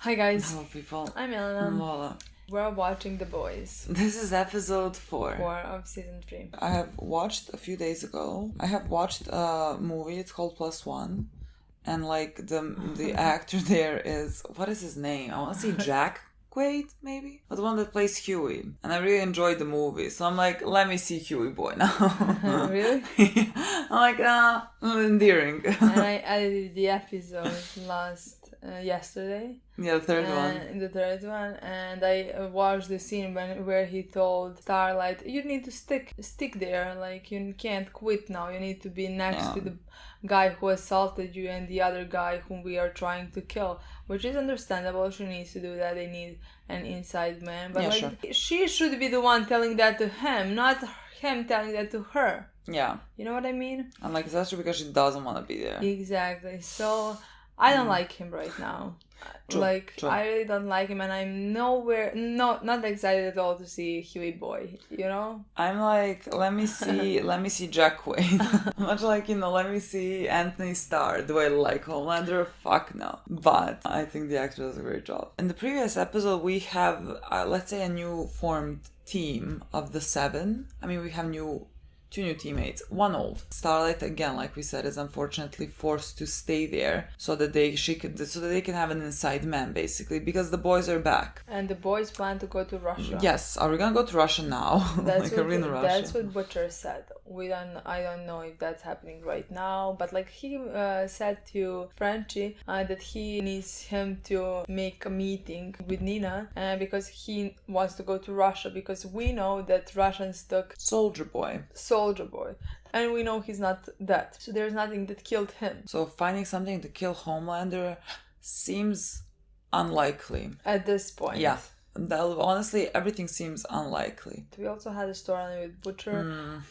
Hi guys, Hello people. I'm I'm Milena. Lola. We're watching The Boys, This is episode 4. 4 of season 3. I have watched a few days ago. I have watched a movie, it's called Plus One. And like the actor there is, what is his name? I want to say Jack Quaid, maybe? But the one that plays Huey. And I really enjoyed the movie. So I'm like, let me see Huey boy now. Really? I'm like, endearing. And I edited the episode yesterday. Yeah, the third one. The third one, and I watched the scene where he told Starlight, "You need to stick there. Like you can't quit now. You need to be next to the guy who assaulted you and the other guy whom we are trying to kill," which is understandable. She needs to do that. They need an inside man, but sure. She should be the one telling that to him, not him telling that to her. Yeah. You know what I mean? And like, that's true because she doesn't want to be there. Exactly. So I don't like him right now. True. I really don't like him, and I'm not excited at all to see Huey boy, you know? I'm like, let me see Jack Quaid. Much like, let me see Anthony Starr. Do I like Homelander? Fuck no. But I think the actor does a great job. In the previous episode, we have, let's say, a new formed team of the 7. I mean, we have 2 new teammates, 1 old. Starlight, again, like we said, is unfortunately forced to stay there so that they can have an inside man, basically, because the boys are back. And the boys plan to go to Russia. Yes, are we gonna go to Russia now? That's Russia? That's what Butcher said. I don't know if that's happening right now, but like he said to Frenchie that he needs him to make a meeting with Nina because he wants to go to Russia, because we know that Russians took Soldier Boy, and we know he's not dead, so there's nothing that killed him. So finding something to kill Homelander seems unlikely At this point. Yeah. Honestly, everything seems unlikely. We also had a story with Butcher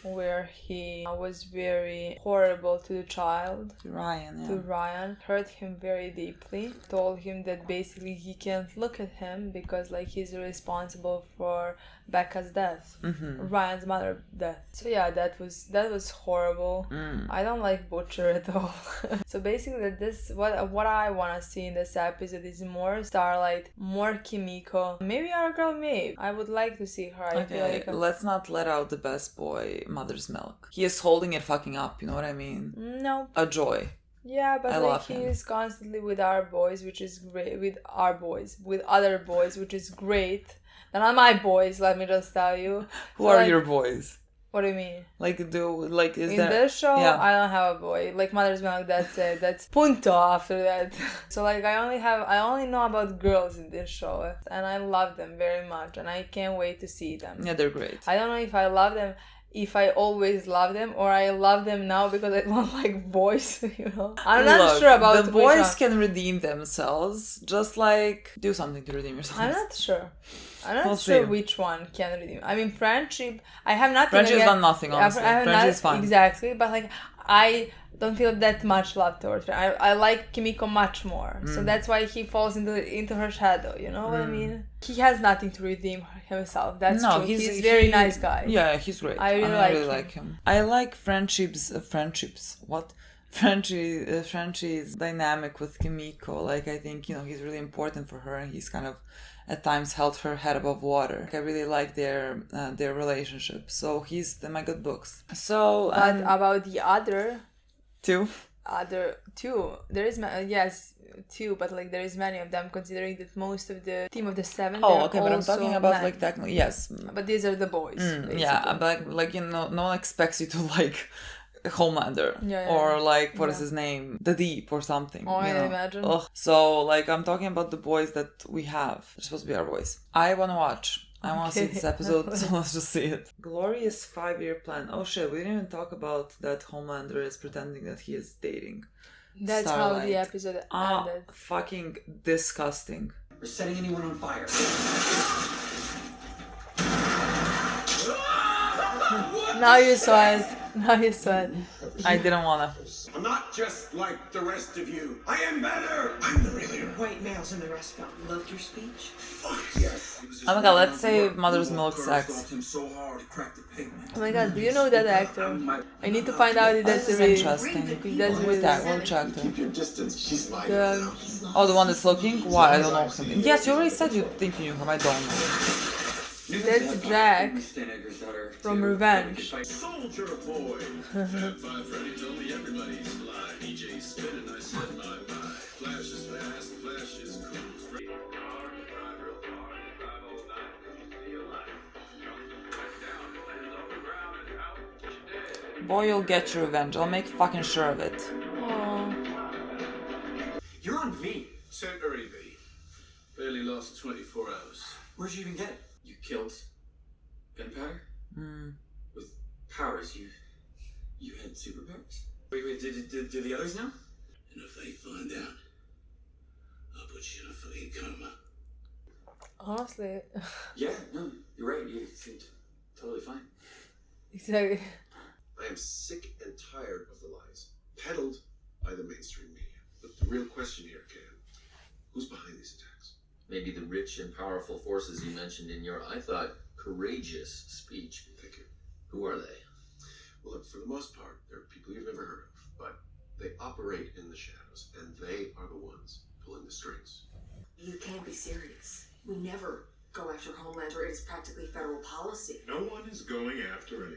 where he was very horrible to the child. To Ryan, yeah. To Ryan. Hurt him very deeply. Told him that basically he can't look at him because like he's responsible for Becca's death. Ryan's mother's death. So yeah, that was horrible. I don't like Butcher at all. So basically what I wanna see in this episode is more Starlight, more Kimiko. Maybe our girl Maeve. I would like to see her. I feel like let's not let out the best boy mother's milk. He is holding it fucking up, you know what I mean? No. A joy. Yeah, but like he is constantly with our boys, which is great. With other boys, which is great. They're not my boys, let me just tell you. Who are your boys? What do you mean? Is in there... this show? Yeah. I don't have a boy. Like Mother's Milk, that's it. That's punto after that. So like I only know about girls in this show, and I love them very much, and I can't wait to see them. Yeah, they're great. I don't know if I love them, if I always love them, or I love them now because I don't like boys, you know? I'm not sure about the boys can redeem themselves. Just like do something to redeem yourselves. I'm not sure. Which one can redeem. I mean, Friendship, I have nothing Friendship's against... done nothing, honestly. Friendship's fine. Exactly, but like, I don't feel that much love towards her. I like Kimiko much more. So that's why he falls into her shadow, you know what I mean? He has nothing to redeem himself, that's true. He's a very nice guy. Yeah, he's great. I really like him. I like friendships. What? Frenchie's dynamic with Kimiko. Like, I think, he's really important for her, and he's kind of at times held her head above water. I really like their relationship. So he's in my good books. So but about the other 2? Other 2, there is yes 2, but like there is many of them, considering that most of the team of the 7. Oh, okay, but I'm talking about men. Like technically, yes. But these are the boys. Yeah, but like no one expects you to like Homelander or like what is his name, the Deep or something. Oh, I imagine. Ugh. So like I'm talking about the boys that we have. They're supposed to be our boys. I want to watch. I want to see this episode, so let's just see it. Glorious 5-year plan. Oh shit, we didn't even talk about that Homelander is pretending that he is dating That's Starlight. How the episode ended. Fucking disgusting. We're setting anyone on fire. Now you saw it. Now you sweat. I didn't wanna. I'm not just like the rest of you. I am better. I'm the real hero. White males in the restaurant loved your speech. Fuck yes. Oh my god, let's save Mother's Milk sex. Oh my god, do you know that actor? I need to find out if that's This is really... interesting. If that's really... Which actor? Keep your distance. She's my The, Oh, the one that's looking? Why? I don't know him. Yes, you already said you think you knew him. I don't know. that's Jack from Revenge. soldier boy. Fat Five Freddy told me everybody's fly. EJ spin and I said my bye. Flash is fast, flash is cool. Boy, you'll get your revenge. I'll make fucking sure of it. Oh. You're on V. Temporary V. Barely lost 24 hours. Where'd you even get it? You killed gunpowder? With powers, you had superpowers? Wait, did the others know? And if they find out, I'll put you in a fucking coma. Honestly, Yeah, no, you're right. You seemed totally fine. exactly. I am sick and tired of the lies peddled by the mainstream media. But the real question here, Cam, who's behind these attacks? Maybe the rich and powerful forces you mentioned in your, I thought, courageous speech. Thank you. Who are they? Well, look, for the most part, they're people you've never heard of, but they operate in the shadows, and they are the ones pulling the strings. You can't be serious. We never go after Homelander. It is practically federal policy. No one is going after anyone.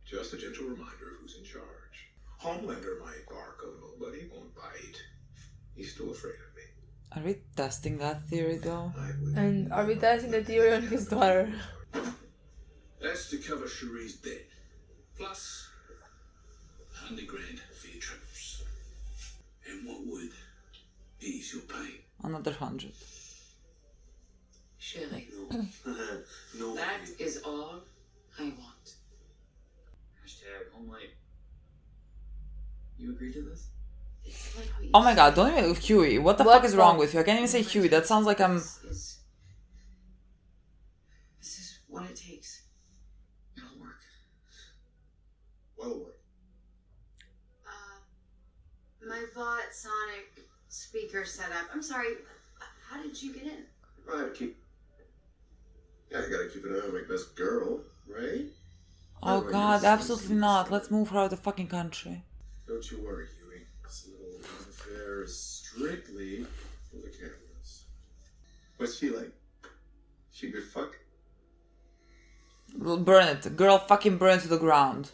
Just a gentle reminder of who's in charge. Homelander might bark a little, but he won't bite. He's still afraid of me. Are we testing that theory though? And are we testing the theory on his daughter? That's to cover Cherie's debt. Plus, $100,000 for your trips. And what would ease your pain? Another 100. Shirley, No. that is all I want. Hashtag homelight. You agree to this? It's like what you Oh my god, said. don't even Huey. What the What fuck is the- wrong with you? I can't even say Huey. That sounds like I'm. This is what it takes. It'll work. What'll work? My Vought Sonic speaker setup. I'm sorry, how did you get in? I have to keep. Yeah, I gotta keep an eye on my best girl, right? Oh god, absolutely not. Let's move her out of the fucking country. Don't you worry, Huey. This little affair is strictly for the cameras. What's she like? She good fuck? Burn it. Girl, fucking burn it to the ground.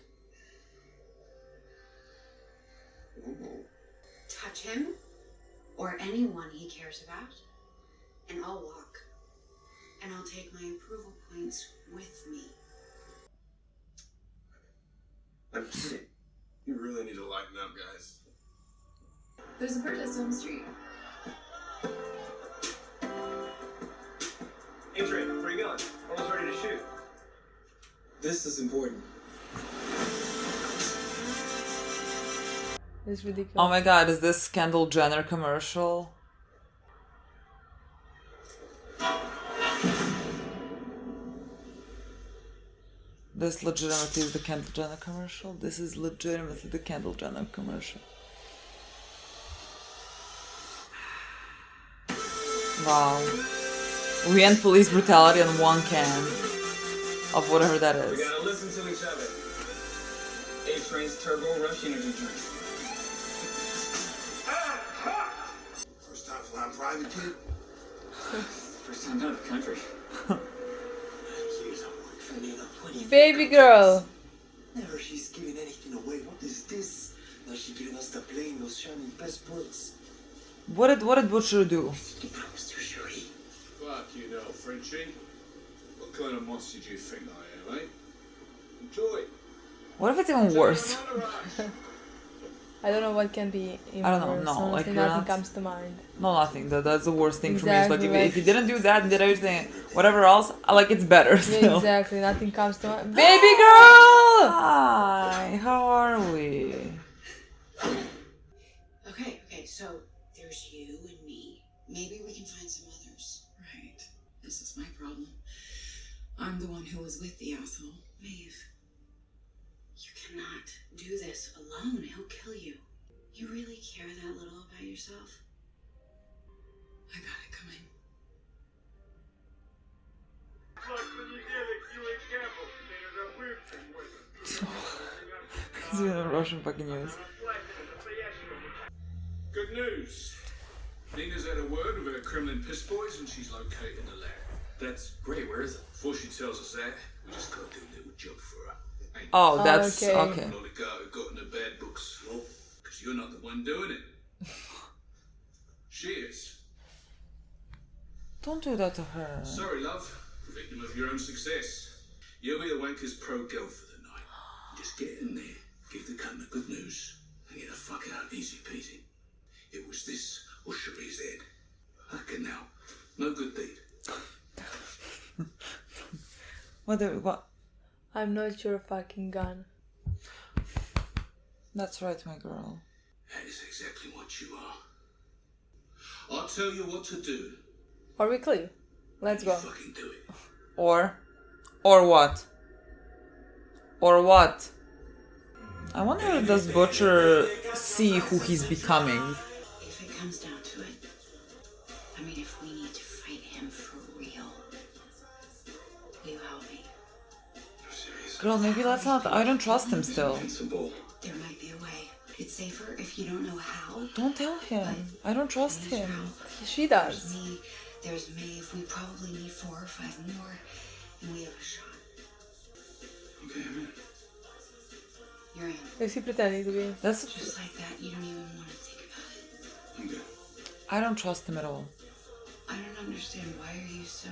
Ooh. Touch him or anyone he cares about, and I'll walk. And I'll take my approval points with me. I'm kidding. You really need to lighten up, guys. There's a protest on the street. Adrian, where you going? Almost ready to shoot. This is important. It's ridiculous. Oh my god, is this Kendall Jenner commercial? This legitimately is the Kendall Jenner commercial. This is legitimately the Kendall Jenner commercial. Wow. We end police brutality on one can of whatever that We is. gotta listen to each other. A-Train's Turbo Rush Energy Drink. First time flying private, kid? First time out of the country. Years I worked for Nina. 20 Baby girl. Never she's giving anything away. What is this? Now she's giving us the plane, those shiny passports. What did Butcher do? You promised her, Shuri. Fuck you know, Frenchie. What kind of monster do you think I am, eh? Enjoy. What if it's even worse? I don't know what can be even I don't know, worse. no, like, Honestly, you're nothing not- comes to mind. No, nothing. That's the worst thing for me. It's like Exactly, if you didn't do that and did everything, whatever else, like it's better Yeah, still. exactly, nothing comes to mind. Baby girl! Hi, how are we? Okay, so there's you and me. Maybe we can find some others. Right. This is my problem. I'm the one who was with the asshole. Maeve, you cannot do this alone. He'll kill you. You really care that little about yourself? I got it coming. It's even Russian fucking news. Good news. Nina's had a word with her Kremlin piss boys and she's located the lab. That's great. Where is it? Before she tells us that, we just gotta do a little job for her. Oh, that's okay. okay. Not a guy who got in the bad books. Because you're not the one doing it. She is. Don't do that to her. Sorry, love. Victim of your own success. You'll be the wanker's pro girl for the night. Just get in there, give the cunt the good news, and get the fuck out easy peasy. It was this or Cherie's head. Fucking hell. No good deed. What? I'm not your fucking gun. That's right, my girl. That is exactly what you are. I'll tell you what to do. Are we clear? Let's You go. fucking do it. Or what? Or what? I wonder, does Butcher see who he's becoming? If it comes down to it, I mean, if we need to fight him for real, will you help me? Girl, maybe let's not. I don't trust him still. There might be a way. It's safer if you don't know how. Don't tell him. I don't trust him. She does. There's Maeve. We probably need 4 or 5 more, and we have a shot. Okay, I'm in. You're in. Is he pretending to be? That's. Just like that, you don't even want to think about it. I'm good. I don't trust him at all. I don't understand. Why are you so...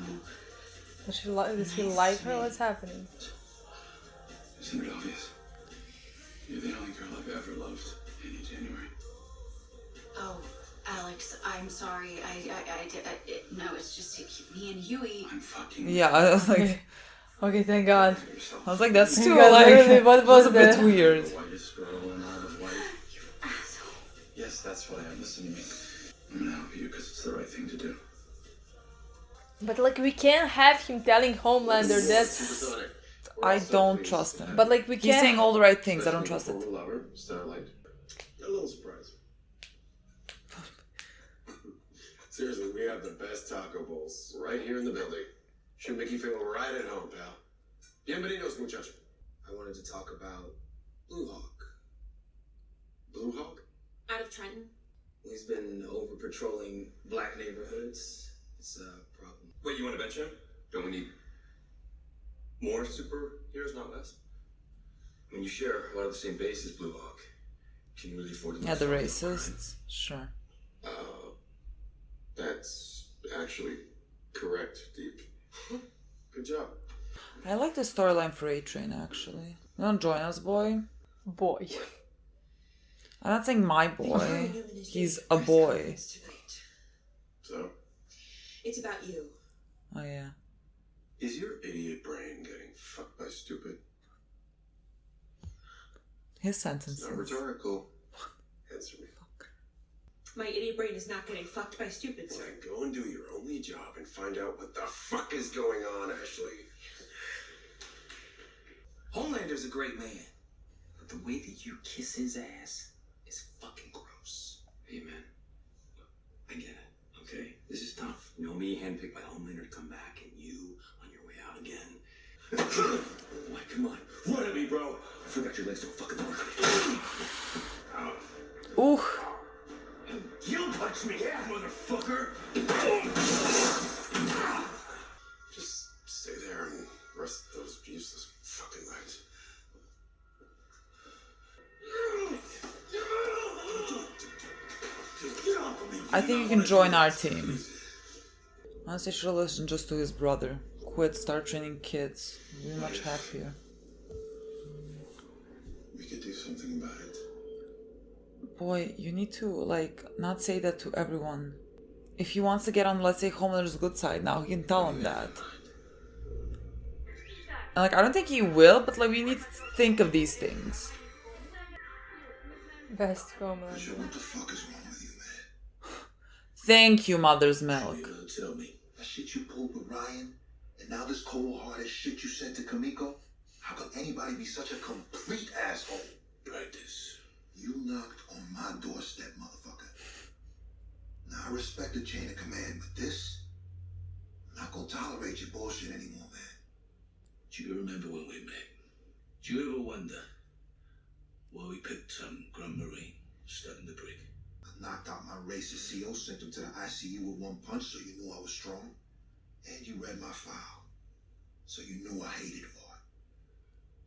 Does he like her? What's happening? Isn't it obvious? You're the only girl I've ever loved. Any January. Oh, Alex, I'm sorry. No, it's just me and Huey. I'm fucking. Yeah, I was like, Okay, thank God. I was like, that's too God, like. literally, what was a bit that? weird. The whitest girl in all of white. You asshole. Yes, that's what I am. Listen to me. I'm gonna help you because it's the right thing to do. But like, we can't have him telling Homelander that's. Supersonic. I don't trust him. But like, we He's can't. saying all the right things. I don't trust it. Lover, Starlight. A little surprised. Seriously, we have the best taco bowls right here in the building. Should make you feel right at home, pal. Bienvenidos, muchacho. I wanted to talk about Blue Hawk. Blue Hawk? Out of Trenton. He's been over patrolling black neighborhoods. It's a problem. Wait, you want to bench him? Don't we need more superheroes, not less? When you share a lot of the same base as Blue Hawk, can you really afford to Yeah, the racists. Sure. That's actually correct, Deep. Good job. I like the storyline for A-Train, actually. You don't join us, boy. Boy. I'm not saying my boy. He's a boy. So? It's about you. Oh, yeah. Is your idiot brain getting fucked by stupid? His sentences. Not rhetorical. Answer me. My idiot brain is not getting fucked by stupid, sir. Then go and do your only job and find out what the fuck is going on, Ashley. Homelander's a great man, but the way that you kiss his ass is fucking gross. Hey, man. I get it, okay? This is tough. You know me, handpicked by Homelander to come back, and you on your way out again. Why, come on. Run at me, bro. I forgot your legs don't fucking work. Ooh. You punch me, yeah, motherfucker! Just stay there and rest those useless fucking legs. I think you can join our team. Honestly, should listen just to his brother. Quit, start training kids. We'll be much happier. We could do something about it. Boy, you need to, like, not say that to everyone. If he wants to get on, let's say, Homelander's good side now, he can tell him that. And, like, I don't think he will, but, like, we need to think of these things. Best Homelander. What the fuck is wrong with you, man? Thank you, Mother's Milk. You gonna tell me? That shit you pulled with Ryan, and now this cold-hearted shit you said to Kamiko? How could anybody be such a complete asshole? Practice. You knocked on my doorstep, motherfucker. Now, I respect the chain of command, but this, I'm not gonna tolerate your bullshit anymore, man. Do you remember when we met? Do you ever wonder why we picked some Grand Marine stuck in the brick? I knocked out my racist CO, sent him to the ICU with one punch so you knew I was strong. And you read my file, so you knew I hated Vought.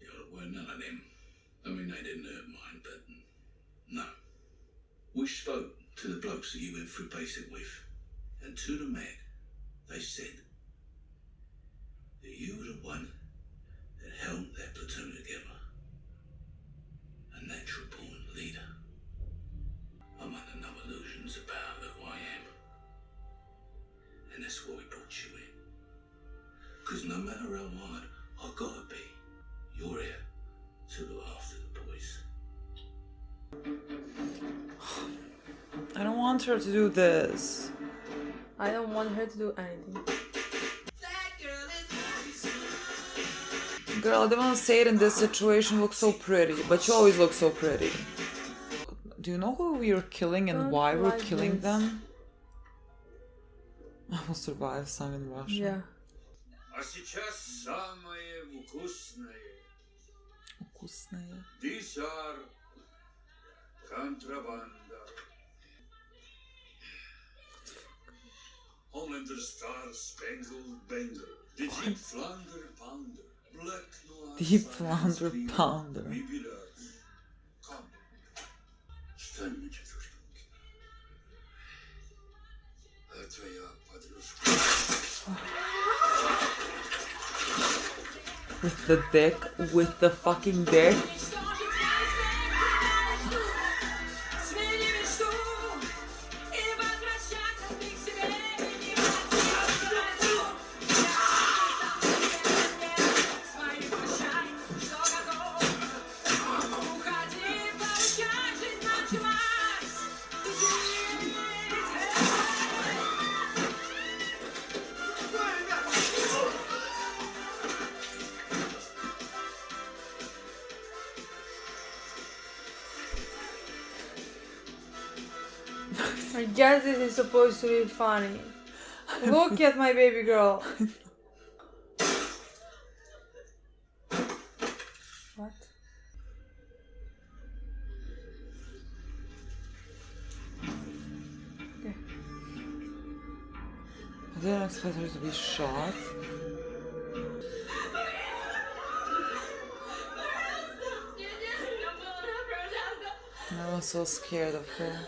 Yeah, well, none of them. I mean, they didn't hurt mine, but no. We spoke to the blokes that you went through basic with, and to the man, they said that you were the one that held that platoon together. A natural born leader. I'm under no illusions about who I am. And that's why we brought you in. Because no matter how hard I gotta be, you're here to look after the boys. I don't want her to do this. I don't want her to do anything. Girl, I don't want to say it in this situation, look so pretty, but you always look so pretty. Do you know who we are killing and why we're killing them? I will survive, sung in Russian. Yeah. А сейчас самое вкусное. Вкусное. These are contrabanda. Homelander Star Spangled Banner. The Deep Flounder Pounder. Black Noir. Deep Flounder Pounder. Come. Стань на четвереньки. А твоя подружка. With the dick, with the fucking dick. I guess this is supposed to be funny. Look at my baby girl. What? Okay. I didn't expect her to be shot. I was so scared of her.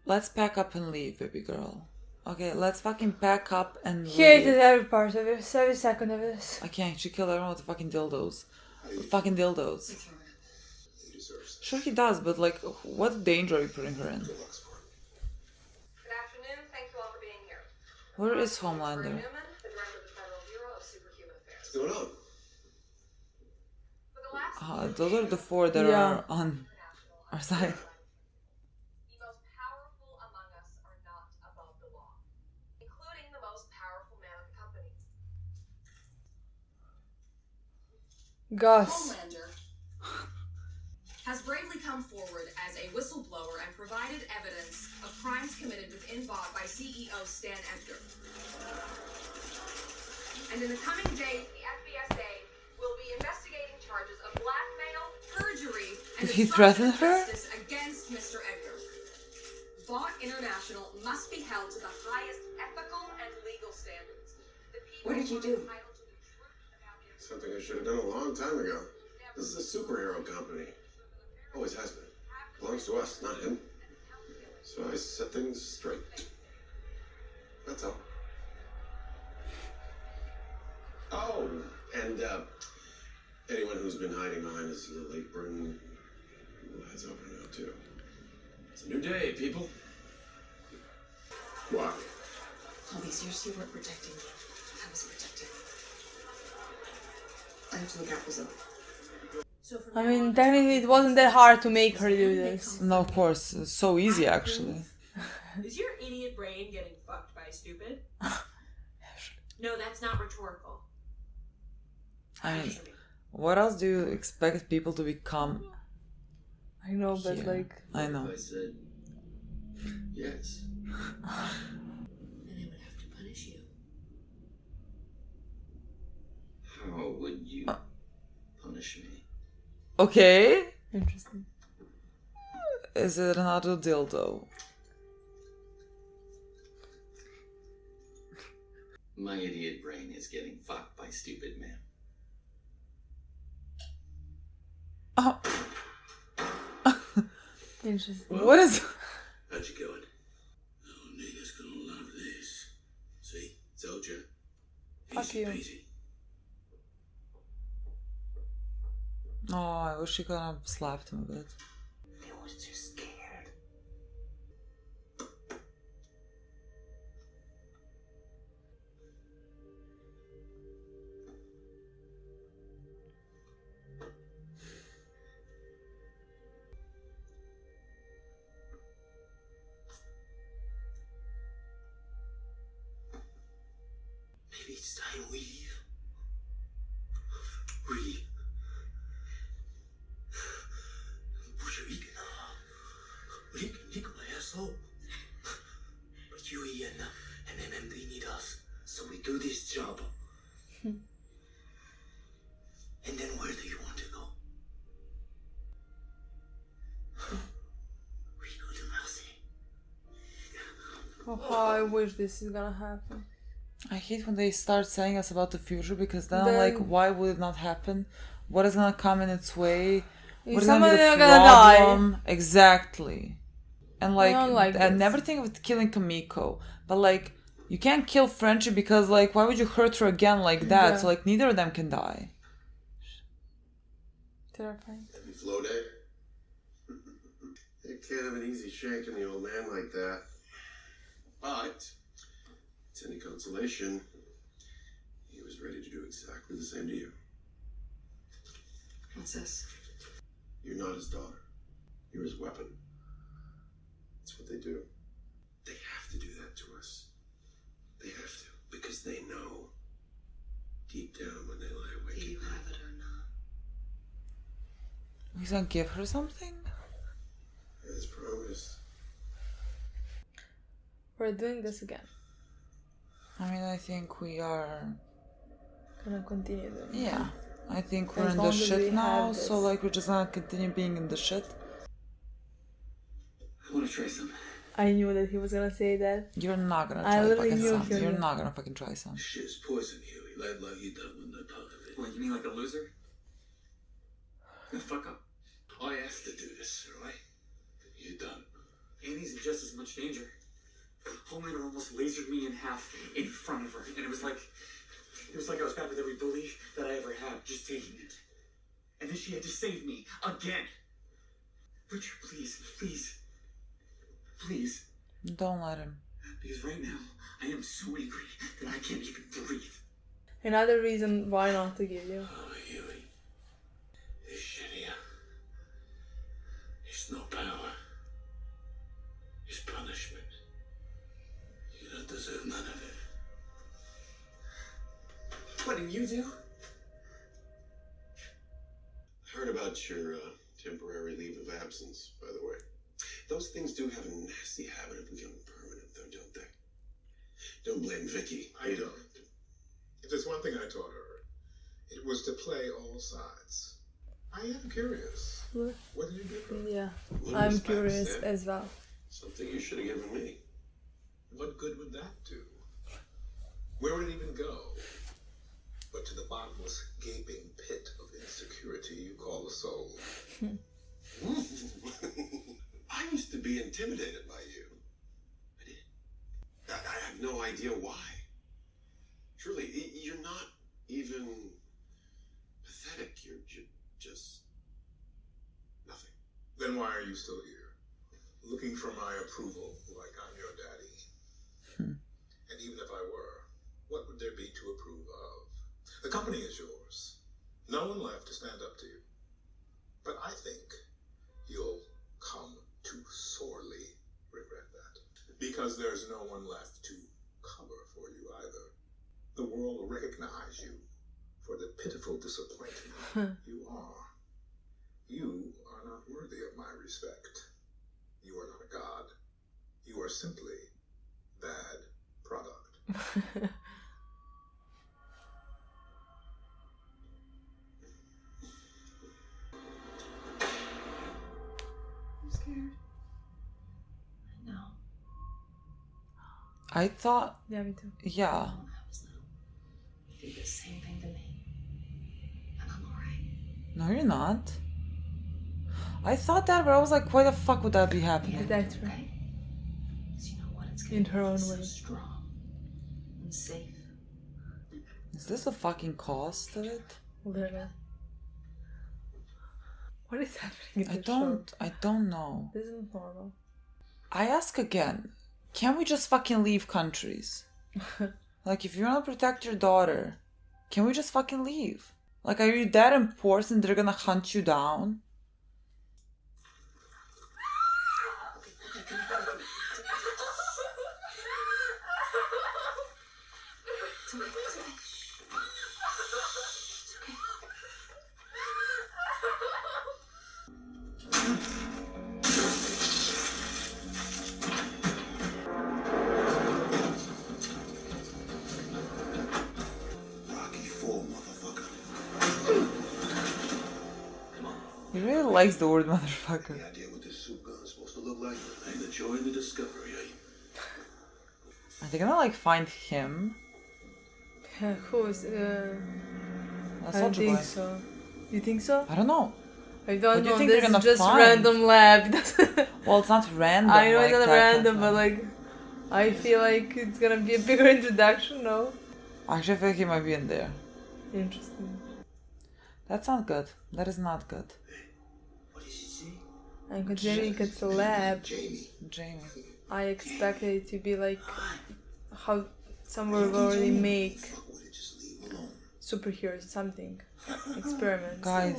Let's pack up and leave, baby girl. Okay, let's fucking pack up and leave. Hated every part of this, every second of this. I can't. She killed everyone with fucking dildos. Fucking dildos. Sure he does, but like, what danger are you putting her in? Good afternoon. Thank you all for being here. Where is Homelander? Newman, the director of the Federal Bureau of Superhuman Affairs. What's going on? For the last Those are the four that are on our side. The most powerful among us are not above the law, including the most powerful man of the company. Gus. Homelander has bravely come forward as a whistleblower and provided evidence of crimes committed within Vought by CEO Stan Edgar. And in the coming days, the FBSA will be investigating charges of blackmail, perjury, and Did he threaten obstruction her? of justice against Mr. Edgar. Vought International must be held to the highest ethical and legal standards. The people What did you do? are entitled to the truth about their Something I should have done a long time ago. This is a superhero company. Always has been. Belongs to us, not him. So I set things straight. That's all. Oh, and anyone who's been hiding behind his little apron, well, that's over now too. It's a new day, people. Why? All these years you weren't protecting me. I was protecting. I have to look out for Zoe. I mean, technically it wasn't that hard to make her do this. No, of course. It's so easy, actually. Is your idiot brain getting fucked by stupid? No, that's not rhetorical. I mean, Answer me. what else do you expect people to become? I know, but here? like... I know. I said yes. Then I would have to punish you. How would you punish me? Okay. Interesting. Is it another dildo? My idiot brain is getting fucked by stupid men. Oh. Interesting. What is... How'd you going? Oh, Nina's gonna love this. See? Told you. Fuck you. Peasy. Oh, I wish you could have slapped him a bit. I was just scared. Maybe it's time we leave. We. We can my asshole. But you, Ian, and MMD need us, so we do this job. And then where do you want to go? We go to Mousy. Oh, how I wish this is gonna happen. I hate when they start saying us about the future because then I'm Then- like, why would it not happen? What is gonna come in its way? What is Somebody gonna be the gonna die. problem? Exactly. And like, don't like I this. never think of it killing Kamiko, but like, you can't kill Frenchie because like, why would you hurt her again like that? Yeah. So like, neither of them can die. Terrifying. Happy flow day? You can't have an easy shanking the old man like that. But, it's any consolation, he was ready to do exactly the same to you. What's this? You're not his daughter. You're his weapon. That's what they do. They have to do that to us. They have to, because they know deep down when they lie awake. Do you have it or not? He's gonna give her something? As promised. We're doing this again. I mean, I think we are... Gonna continue doing it. Yeah. I think we're As in the long as we shit now, have so this. like, we're just gonna continue being in the shit. I want to try some. I knew that he was gonna say that. You're not gonna I try literally fucking knew some. he was You're gonna- not gonna fucking try some. Shit's poison, Huey. Let you done with that part of it. What, you mean like a loser? Fuck up. I asked to do this, all right? You're done. Annie's in just as much danger. Homelander almost lasered me in half in front of her, and it was like I was back with every bully that I ever had, just taking it. And then she had to save me again. Richard, please, Don't let him. because right now I am so angry that I can't even breathe. Another reason why not to give you. Oh, Huey. He's shit here. He's no power. He's punishment. You don't deserve none of it. What did you do? I heard about your temporary leave of absence, by the way. Those things do have a nasty habit of becoming permanent, though, don't they? Don't blame Vicky. I don't. If there's one thing I taught her, it was to play all sides. I am curious. What did you give her? Yeah. What I'm was that, curious Stan? as well. Something you should have given me. What good would that do? Where would it even go? But to the bottomless, gaping pit of insecurity you call the soul. I used to be intimidated by you. I did. I have no idea why. Truly, you're not even pathetic. You're just nothing. Then why are you still here? Looking for my approval like I'm your daddy. And even if I were, what would there be to approve of? The company is yours. No one left to stand up to you. But I think you'll come to sorely regret that. Because there's no one left to cover for you either. The world will recognize you for the pitiful disappointment you are. You are not worthy of my respect. You are not a god. You are simply bad product. I'm scared. I know. I thought, Yeah, me too. yeah. When I was little, you did the same thing to me. And I'm alright. No, you're not. I thought that, but I was like, why the fuck would that be happening? Protect her. Okay? Because you know what? It's In her own so way. strong and safe. Is this the fucking cost of it? Literally. What is happening in the I don't know. show? This isn't normal. I ask again, can we just fucking leave countries? Like, if you want to protect your daughter, can we just fucking leave? Like, are you that important they're gonna hunt you down? Rocky IV, motherfucker. He really likes the word motherfucker. Any idea what this soup gun's supposed to look like? And the joy of the discovery, eh? Are they gonna, like, find him? Who's? That's I don't Soldier think Boy. so. You think so? I don't know. I What don't do you know. think they're This gonna is just find? random lab. Well, it's not random. I know like, it's not random, but technically. like, I feel like it's gonna be a bigger introduction. No. Actually, I feel like he might be in there. Interesting. That's not good. That is not good. What did she say? And considering it's a lab, Jamie. I expected it to be like how somewhere will already make superheroes or something. Experiments. Guys.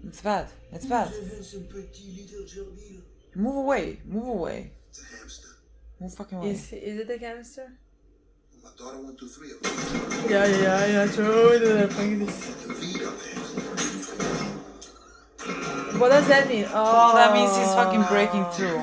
It's bad. It's bad. Move away. Move away. It's a hamster. Move fucking away. Is it a hamster? My daughter went through 3 of them. Yeah. True. They're fucking this. The lead of it. What does that mean? Oh, Well, that means he's fucking breaking through.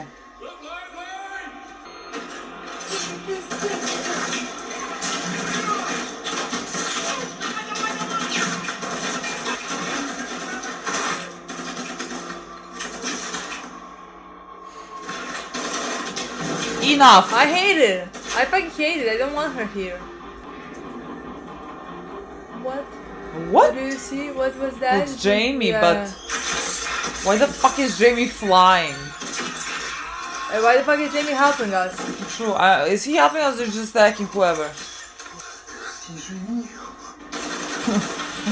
Enough! I hate it. I fucking hate it. I don't want her here. What? What? Do you see? What was that? It's Jamie, Yeah. but why the fuck is Jamie flying? Why the fuck is Jamie helping us? True. Is he helping us or just attacking whoever?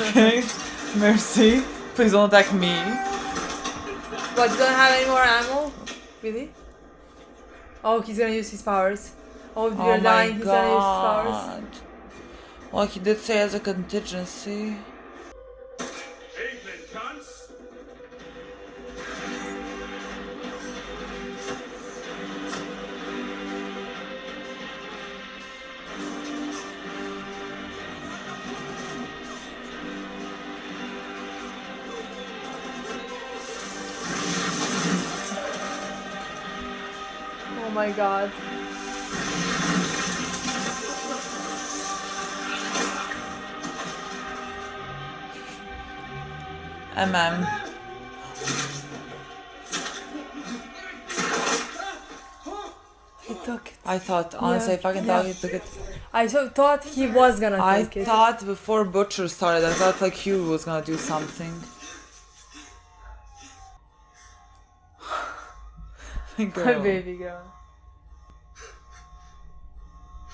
Okay. Merci. Please don't attack me. What? You don't have any more ammo? Really? Oh, he's gonna use his powers. Oh, if you're dying, he's gonna use his powers. Well, he did say as a contingency. Evening, cunts. Oh my god. He took it. I thought, honestly, I fucking thought he took it. I thought he was gonna I take it. thought before Butcher started, I thought like Hugh was gonna do something. My My girl. baby girl.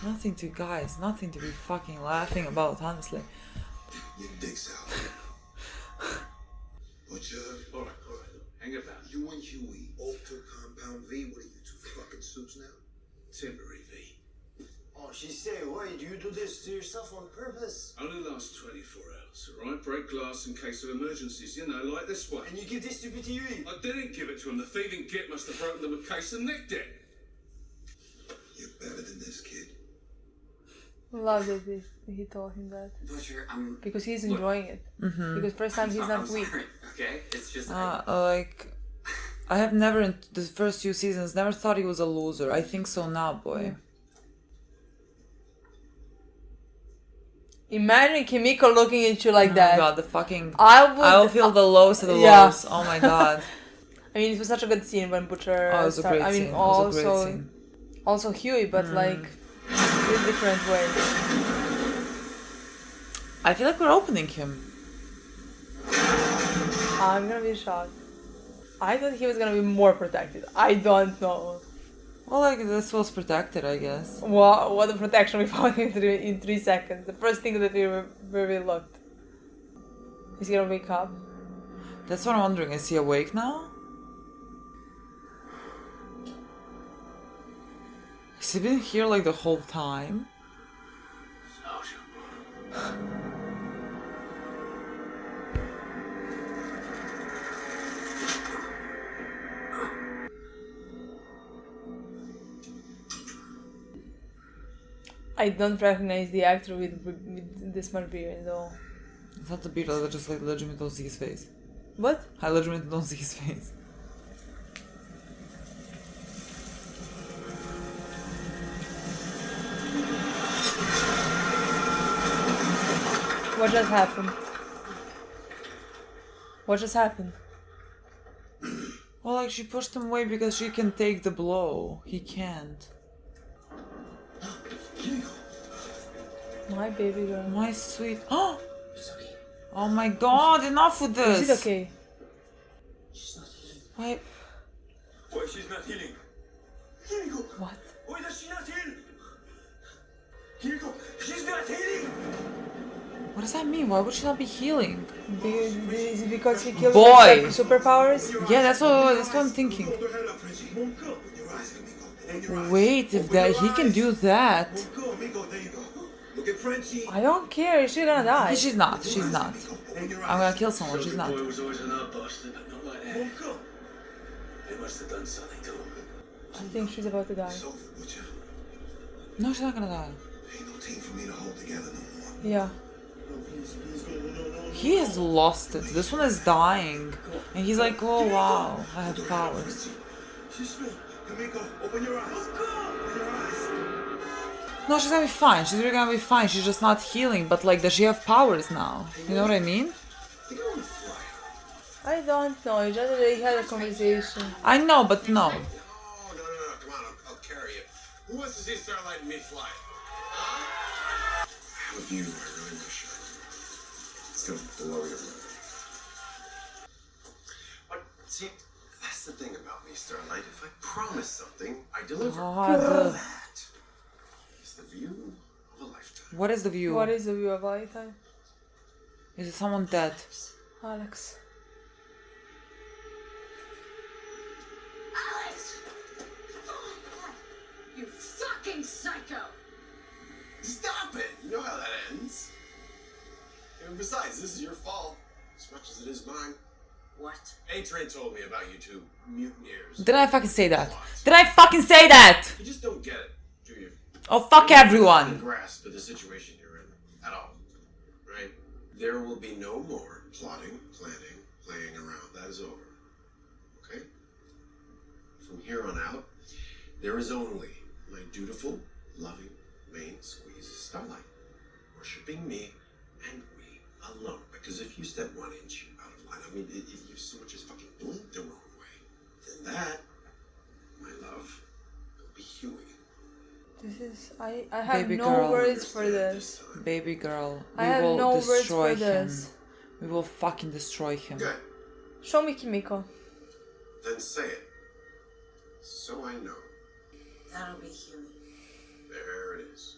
Nothing to, guys, nothing to be fucking laughing about, honestly. Your dick's out. Butcher. All right. Hang about. You and Huey all took Compound V. What are you, 2 fucking soups now? Temporary V. Oh, she say, why do you do this to yourself on purpose? Only lasts 24 hours, all right? Break glass in case of emergencies, you know, like this one. And you give this to Huey? I didn't give it to him. The thieving git must have broken them a case and nicked it. You're better than this, kid. Love that he told him that. Butcher, because he's enjoying it. Mm-hmm. Because first time he's not weak. Sorry, okay? It's just... Like, I have never, in the first few seasons, never thought he was a loser. I think so now, boy. Yeah. Imagine Kimiko looking at you like that. Oh my god, the fucking... I will feel the lowest of the yeah. lows. Oh my god. I mean, it was such a good scene when Butcher... Oh, it was a great scene. It was a great scene. Also Huey, but like, in a different way. I feel like we're opening him. I'm gonna be shocked. I thought he was gonna be more protected. I don't know. Well, like, this was protected, I guess. What a protection we found in 3 seconds. The first thing that we looked. Is he gonna wake up? That's what I'm wondering. Is he awake now? Has he been here like the whole time? I don't recognize the actor with this much beard though. It's not the beard, I just like legitimately don't see his face. What? I legitimately don't see his face. What just happened? What just happened? Well, like, she pushed him away because she can take the blow. He can't. My baby girl. My sweet... Oh! Oh my god, enough with this! Is it okay? Why? Why she's not healing? What? Why does she not heal? Kiriko, she's not healing! What does that mean? Why would she not be healing? Is it because he killed Boy! superpowers? Yeah, that's what I'm thinking. Wait, if that he can do that. I don't care, she's gonna die. She's not. She's not. I'm gonna kill someone. She's not. Boy was always an outbuster, but not like that. They must have done something to him. I think she's about to die. No, she's not gonna die. Ain't no team for me to hold together no more. Yeah. He has lost it. This one is dying. And he's like, oh wow, I have powers. Open your eyes. Open your eyes. No, she's gonna be fine. She's really gonna be fine. She's just not healing. But like, does she have powers now? You know what I mean? I don't know, it's just that they had a conversation. I know, but no. No, come on, I'll carry you. Who wants to see Starlight and me fly? I have a view I really wish it's gonna blow your mind. But see, that's the thing about me, Starlight. If I promise something, I deliver. God. That is the view of a lifetime. What is the view? What is the view of a lifetime? Is it someone dead? Alex. Alex! You fucking psycho! Stop it! You know how that ends. And besides, this is your fault, as much as it is mine. What? A-Train told me about you two mutineers. Did I fucking say that? Did I fucking say that? You just don't get it, do you? Oh, fuck You don't everyone. have the grasp of the situation you're in at all, right? There will be no more plotting, planning, playing around. That is over. Okay? From here on out, there is only my dutiful, loving, main squeeze Starlight, worshipping me and we alone. Because if you step 1 inch out of line, I mean, if you so much as fucking blink the wrong way, then that, my love, will be Huey. This is... I have Baby no girl. words for this. Baby girl, I we have will no words destroy for him. this. We will fucking destroy him. Good. Show me Kimiko. Then say it. So I know. That'll be Huey. There it is.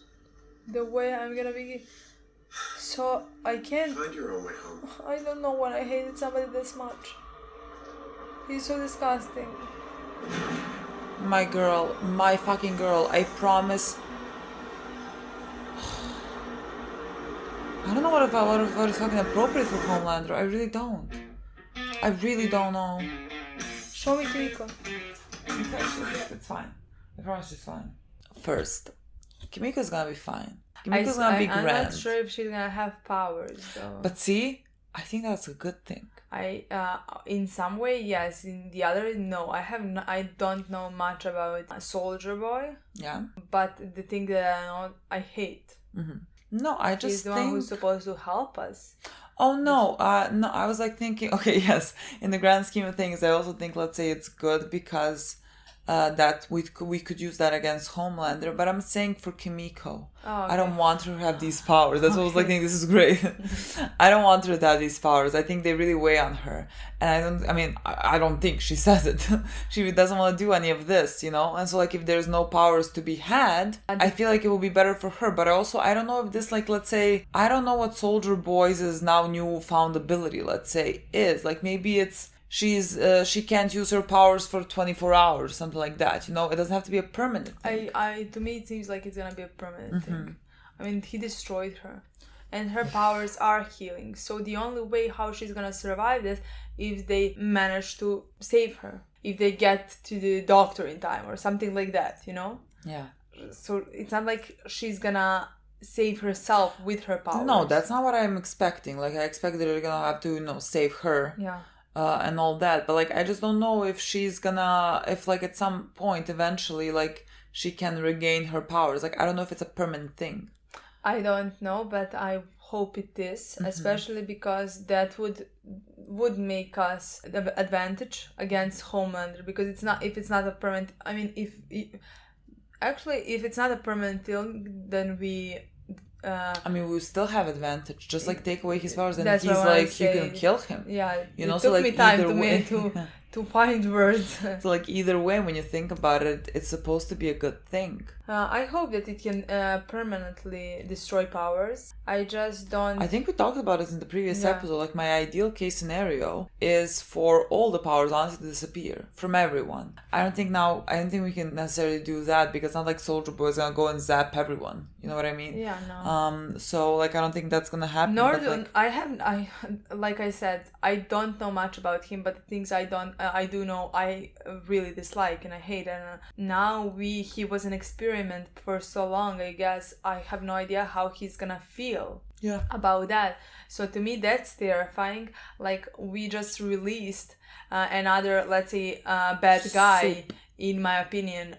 The way I'm gonna be... So, I can't... Find your own way home. I don't know when I hated somebody this much. He's so disgusting. My girl, my fucking girl, I promise. I don't know what is fucking appropriate for Homelander. I really don't. I really don't know. Show me Kimiko. It's fine. I promise it's fine. First, Kimiko's gonna be fine. Kimiko's gonna be I'm grand. not sure if she's gonna have powers though. But see, I think that's a good thing. In some way yes, in the other no. I don't know much about Soldier Boy. Yeah. But the thing that I know, I hate. Mm-hmm. No, I just he's the think... one who's supposed to help us. Oh no, no, I was like thinking, okay, yes, in the grand scheme of things, I also think, let's say it's good because that we could use that against Homelander, but I'm saying for Kimiko, okay. I don't want her to have these powers. That's what I was like thinking, this is great. I don't want her to have these powers. I think they really weigh on her. And I don't think she says it. She doesn't want to do any of this, you know? And so like if there's no powers to be had, I feel like it will be better for her. But also, I don't know if this, like, let's say, I don't know what Soldier Boy's now newfound ability, let's say, is. Like maybe it's she can't use her powers for 24 hours, something like that, you know? It doesn't have to be a permanent thing. To me it seems like it's gonna be a permanent thing. I mean, he destroyed her and her powers are healing, so the only way how she's gonna survive this if they manage to save her, if they get to the doctor in time or something like that, you know? Yeah. So it's not like she's gonna save herself with her powers. No, that's not what I'm expecting. Like I expect that they're gonna have to, you know, save her. Yeah. And all that, but like I just don't know if she's gonna, if like at some point eventually like she can regain her powers. Like I don't know if it's a permanent thing. I don't know, but I hope it is, especially because that would make us the advantage against Homelander, because it's not, if it's not a permanent, I mean, if it's not a permanent thing, then we we still have advantage. Just like take away his powers, and he's like you can kill him. Yeah, you know. It took so like me time either to find words. So like either way, when you think about it, it's supposed to be a good thing. I hope that it can permanently destroy powers. I just don't... I think we talked about it in the previous episode. Like my ideal case scenario is for all the powers honestly to disappear from everyone. I don't think we can necessarily do that, because it's not like Soldier Boy is gonna go and zap everyone. You know what I mean? Yeah, no. So like I don't think that's gonna happen. Like I said, I don't know much about him, but the things I do know, I really dislike and I hate. And now he was an experiment for so long, I guess I have no idea how he's gonna feel about that. So to me that's terrifying. Like we just released another, let's say, bad guy, in my opinion,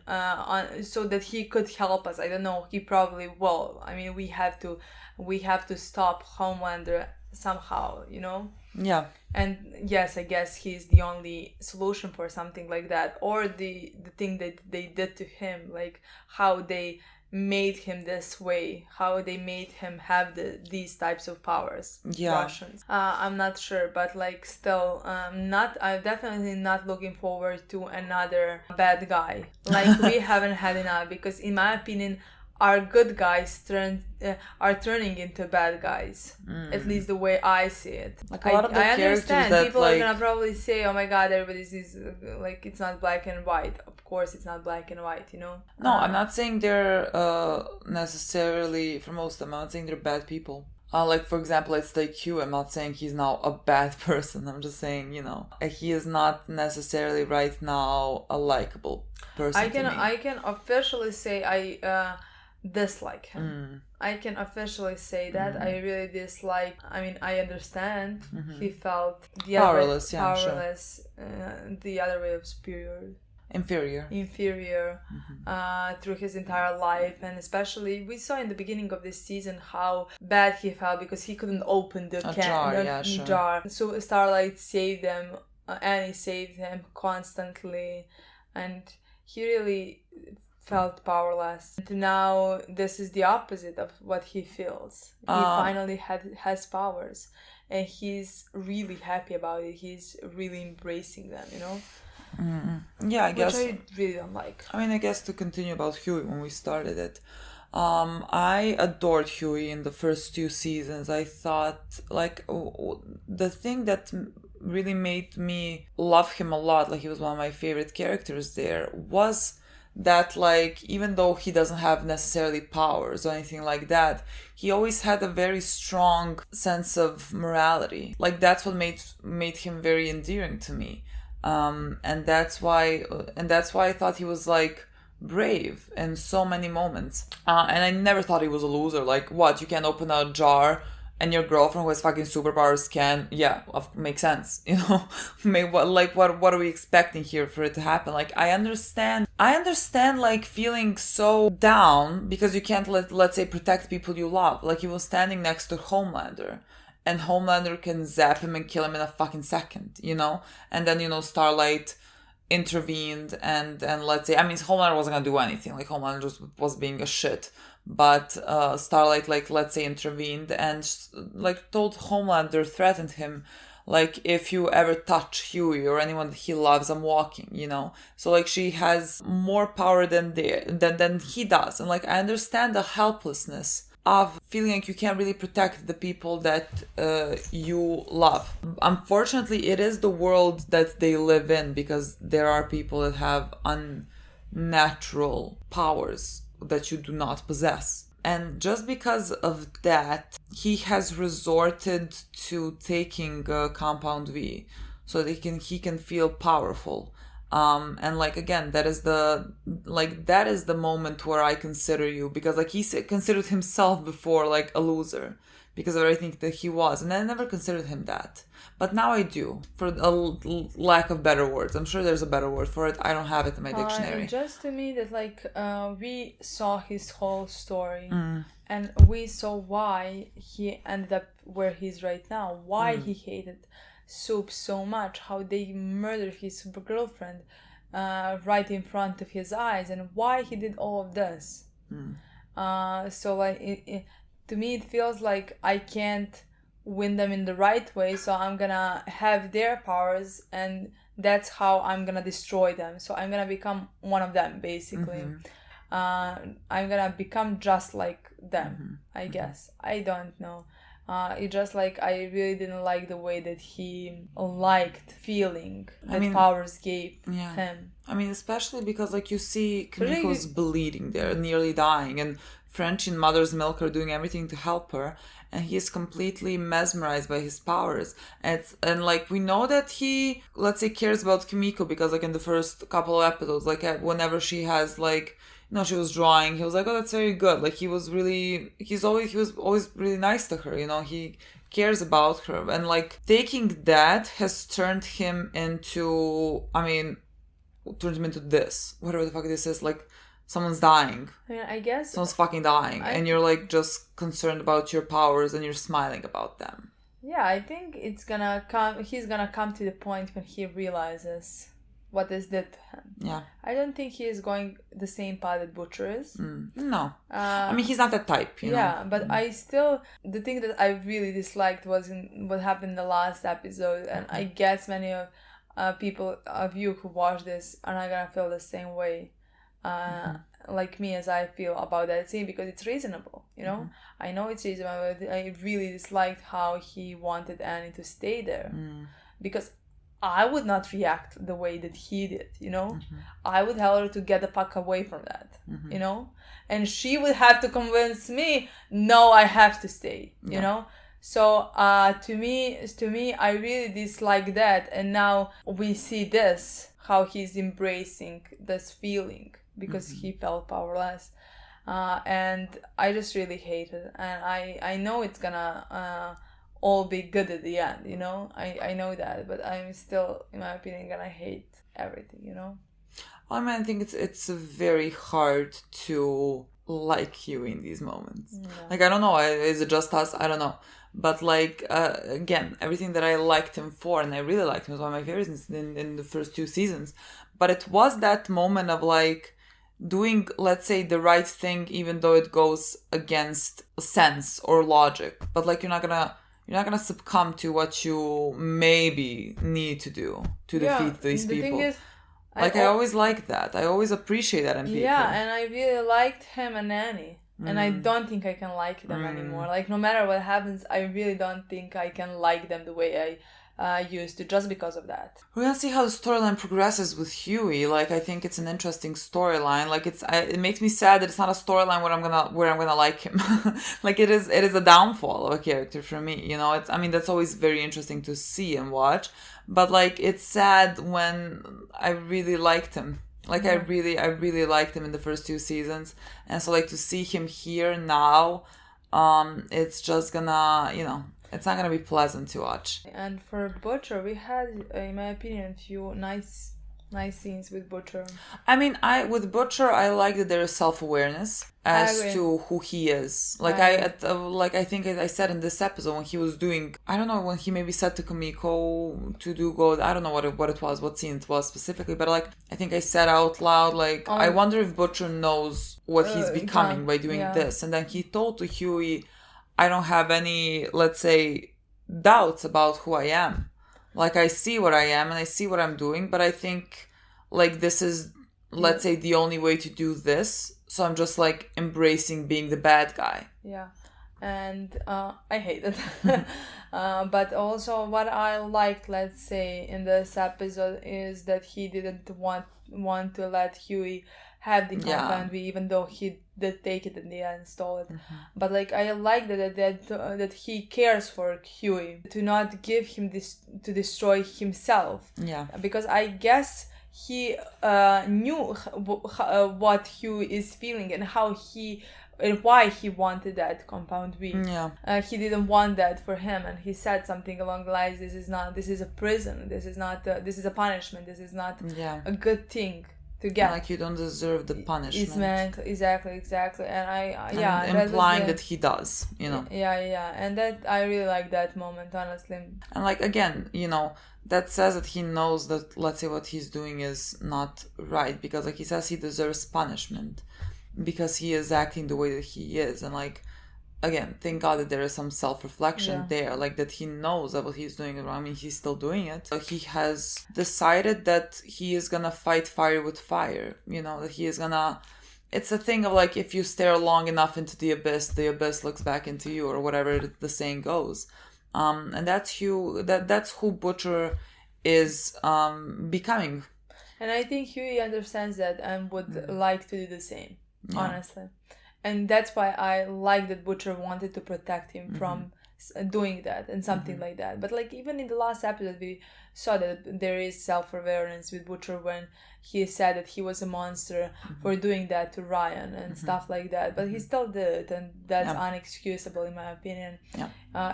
so that he could help us. I don't know, he probably will. I mean, we have to stop Homelander somehow, you know? Yeah. And yes, I guess he's the only solution for something like that, or the thing that they did to him, like how they made him this way, how they made him have these types of powers. Russians. I'm not sure, but like still, I'm definitely not looking forward to another bad guy. Like we haven't had enough, because in my opinion, our good guys are turning into bad guys. At least the way I see it. Like a lot of the I understand that, people like... are gonna probably say, "Oh my God, everybody's is like it's not black and white." Of course, it's not black and white, you know. No, I'm not saying they're necessarily, for most of them, I'm not saying they're bad people. Like for example, let's take Hugh. I'm not saying he's now a bad person. I'm just saying, you know, he is not necessarily right now a likable person. I can officially say I dislike him. I can officially say that I really dislike. I mean, I understand he felt the powerless, the other way of inferior through his entire life. And especially we saw in the beginning of this season how bad he felt because he couldn't open the jar. So Starlight saved them, Annie saved him constantly, and he really felt powerless. And now this is the opposite of what he feels. He finally has powers, and he's really happy about it. He's really embracing them, you know. Yeah, I guess. Which I really don't like. I mean, I guess to continue about Huey when we started it, I adored Huey in the first 2 seasons. I thought, like, the thing that really made me love him a lot, like he was one of my favorite characters there, was that, like, even though he doesn't have necessarily powers or anything like that, he always had a very strong sense of morality. Like, that's what made him very endearing to me. And that's why I thought he was, like, brave in so many moments. And I never thought he was a loser. Like, what, you can't open a jar and your girlfriend who has fucking superpowers can? Yeah, makes sense, you know? What are we expecting here for it to happen? Like, I understand like feeling so down because you can't let's say protect people you love. Like, he was standing next to Homelander, and Homelander can zap him and kill him in a fucking second, you know? And then, you know, Starlight intervened and let's say, I mean, Homelander wasn't gonna do anything. Like, Homelander just was being a shit. But Starlight, like, let's say, intervened and, like, told Homelander, threatened him, like, if you ever touch Huey or anyone that he loves, I'm walking, you know? So, like, she has more power than he does. And, like, I understand the helplessness of feeling like you can't really protect the people that you love. Unfortunately, it is the world that they live in, because there are people that have unnatural powers that you do not possess. And just because of that, he has resorted to taking Compound V so that he can feel powerful. And like, again, that is the moment where I consider you, because like he considered himself before like a loser because of everything that he was, and I never considered him that. But now I do, for a lack of better words. I'm sure there's a better word for it. I don't have it in my dictionary. Just to me that like we saw his whole story, and we saw why he ended up where he's right now, why he hated Soup so much, how they murdered his super girlfriend right in front of his eyes, and why he did all of this. So like to me it feels like I can't win them in the right way, so I'm gonna have their powers and that's how I'm gonna destroy them. So I'm gonna become one of them, basically. I'm gonna become just like them, I guess. I don't know. It just like I really didn't like the way that he liked feeling that powers gave him. I mean, especially because like you see Kimiko's bleeding there, nearly dying, and French and Mother's Milk are doing everything to help her, and he is completely mesmerized by his powers. And like we know that he, let's say, cares about Kimiko because like in the first couple of episodes, like whenever she has like, you know, she was drawing, he was like, oh, that's very good. Like he was always really nice to her, you know, he cares about her. And like taking that has turned him into this, whatever the fuck this is, like someone's dying. I mean, I guess someone's fucking dying, and you're like just concerned about your powers and you're smiling about them. Yeah, I think he's gonna come to the point when he realizes what this did to him. Yeah. I don't think he is going the same path that Butcher is. No. I mean, he's not that type, you know? Yeah, but I still... The thing that I really disliked was in what happened in the last episode, and I guess many of you who watch this are not gonna feel the same way like me as I feel about that scene, because it's reasonable, you know? I know it's reasonable, but I really disliked how he wanted Annie to stay there. Because I would not react the way that he did, you know? I would tell her to get the fuck away from that, you know? And she would have to convince me, no, I have to stay, you know? So to me, I really dislike that. And now we see this, how he's embracing this feeling because he felt powerless. And I just really hate it. And I know it's gonna... all be good at the end, you know? I know that, but I'm still, in my opinion, gonna hate everything, you know? I mean, I think it's very hard to like you in these moments. Like, I don't know, is it just us? I don't know. But like, again, everything that I liked him for, and I really liked him, was one of my favorites in the first 2 seasons. But it was that moment of like, doing, let's say, the right thing, even though it goes against sense or logic. But like, you're not gonna succumb to what you maybe need to do to defeat these people. Thing is, I always like that. I always appreciate that in people. Yeah, and I really liked him and Annie. And I don't think I can like them anymore. Like, no matter what happens, I really don't think I can like them the way I used to, just because of that. We're gonna see how the storyline progresses with Huey. Like, I think it's an interesting storyline. Like, it makes me sad that it's not a storyline where I'm gonna like him. Like, it is a downfall of a character for me. You know, that's always very interesting to see and watch. But like, it's sad when I really liked him Like I really liked him in the first 2 seasons, and so like to see him here now, it's just gonna, it's not gonna be pleasant to watch. And for Butcher, we had, in my opinion, a few nice scenes with Butcher. I mean, with Butcher, I like that there is self-awareness as to who he is. Like I think I said in this episode when he was doing, I don't know, when he maybe said to Kimiko to do go, I don't know what it was, what scene it was specifically, but like I think I said out loud, like I wonder if Butcher knows what he's becoming by doing this. And then he told to Huey, I don't have any, let's say, doubts about who I am. Like, I see what I am and I see what I'm doing, but I think, like, this is, let's say, the only way to do this. So I'm just, like, embracing being the bad guy. Yeah. And I hate it. But also what I liked, let's say, in this episode is that he didn't want to let Huey have the compound V, even though he did take it in the end, stole it. But like I like that he cares for Huey, to not give him this, to destroy himself. Yeah. Because I guess he knew what Huey is feeling and and why he wanted that compound V. Yeah. He didn't want that for him, and he said something along the lines, this is a prison, this is a punishment, this is not a good thing to get. Like you don't deserve the punishment. Exactly. And implying that he does, Yeah. And that I really like that moment, honestly. And like again, that says that he knows that, let's say, what he's doing is not right, because like he says he deserves punishment because he is acting the way that he is. And like again, thank God that there is some self-reflection there, like that he knows that what he's doing is wrong. I mean, he's still doing it. So he has decided that he is gonna fight fire with fire, that he is gonna, it's a thing of like, if you stare long enough into the abyss looks back into you, or whatever the saying goes. And that's who Butcher is becoming. And I think Huey understands that and would like to do the same, honestly. And that's why I like that Butcher wanted to protect him from doing that and something like that. But like even in the last episode, we saw that there is self-awareness with Butcher when he said that he was a monster for doing that to Ryan and stuff like that. But he still did, and that's unexcusable in my opinion.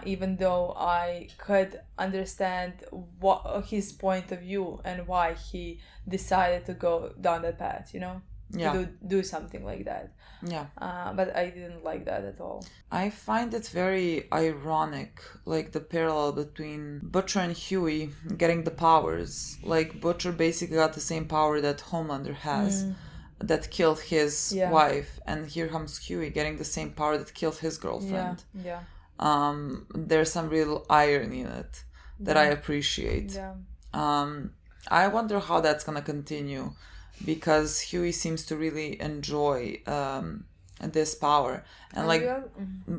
Even though I could understand what his point of view and why he decided to go down that path, to do something like that. But I didn't like that at all. I find it very ironic, like the parallel between Butcher and Huey getting the powers. Like Butcher basically got the same power that Homelander has, that killed his wife, and here comes Huey getting the same power that killed his girlfriend. There's some real irony in it that I appreciate. I wonder how that's gonna continue, because Huey seems to really enjoy this power. And like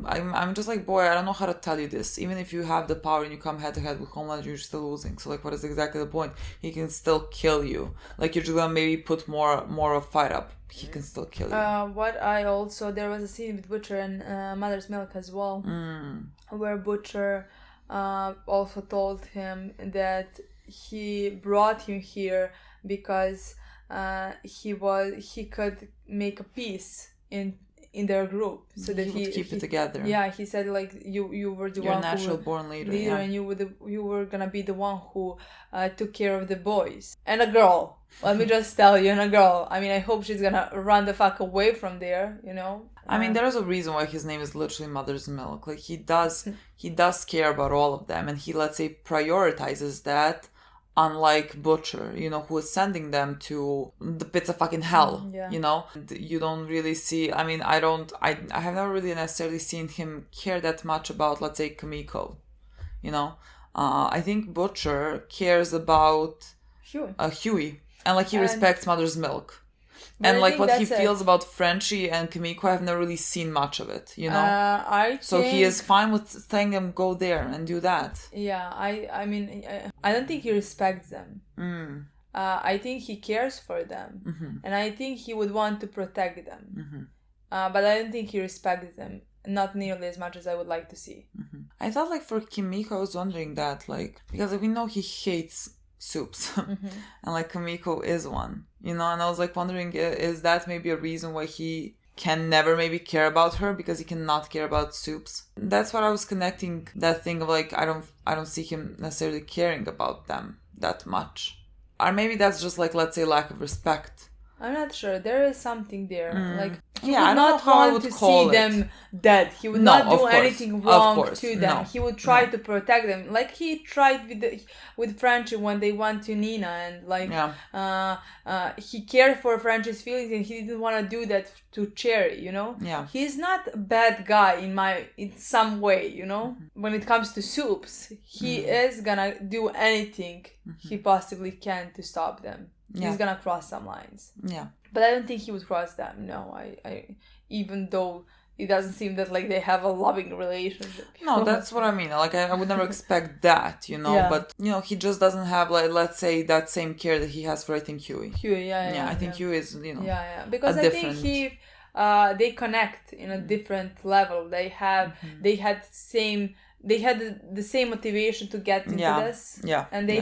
I'm just like, boy, I don't know how to tell you this. Even if you have the power and you come head to head with Homelander, you're still losing. So like, what is exactly the point? He can still kill you. Like, you're just gonna maybe put more of a fight up. He can still kill you. There was a scene with Butcher and Mother's Milk as well, where Butcher also told him that he brought him here because he could make a peace in their group, so that he would keep it together. Yeah, he said like you were the You're one a natural born leader, and you were gonna be the one who took care of the boys and a girl. Let me just tell you, and a girl. I mean, I hope she's gonna run the fuck away from there. I mean, there's a reason why his name is literally Mother's Milk. Like he does care about all of them, and he, let's say, prioritizes that. Unlike Butcher, who is sending them to the pits of fucking hell, you don't really see, I mean, I have never really necessarily seen him care that much about, let's say, Kimiko, I think Butcher cares about Huey, and like he respects Mother's Milk. And like what he feels about Frenchie and Kimiko, I've never really seen much of it, So he is fine with letting them go there and do that. Yeah, I mean, I don't think he respects them. I think he cares for them. And I think he would want to protect them. But I don't think he respects them. Not nearly as much as I would like to see. I thought like for Kimiko, I was wondering that, like, because we know he hates soups. And like Kimiko is one, you know, and I was like wondering, is that maybe a reason why he can never maybe care about her, because he cannot care about Soups? That's what I was connecting, that thing of like, I don't see him necessarily caring about them that much. Or maybe that's just like, let's say, lack of respect. I'm not sure. There is something there. Like, he Yeah, I would don't know not how I want would to call see it. them dead. He would No, not of do course. anything Of wrong course. to them. No. He would try to protect them. Like he tried with Frenchie when they went to Nina, and like he cared for Frenchie's feelings, and he didn't want to do that to Cherry, you know? Yeah. He's not a bad guy in some way, you know? When it comes to Soups, he is gonna do anything he possibly can to stop them. Yeah. He's gonna cross some lines. Yeah. But I don't think he would cross them. No, I even though it doesn't seem that like they have a loving relationship. No, that's what I mean. Like, I would never expect that, you know. Yeah. But, you know, he just doesn't have, like, let's say, that same care that he has for, I think, Huey. Huey, yeah. I think Huey is, you know, because I think they connect in a different level. They had the same motivation to get into this. Yeah. And they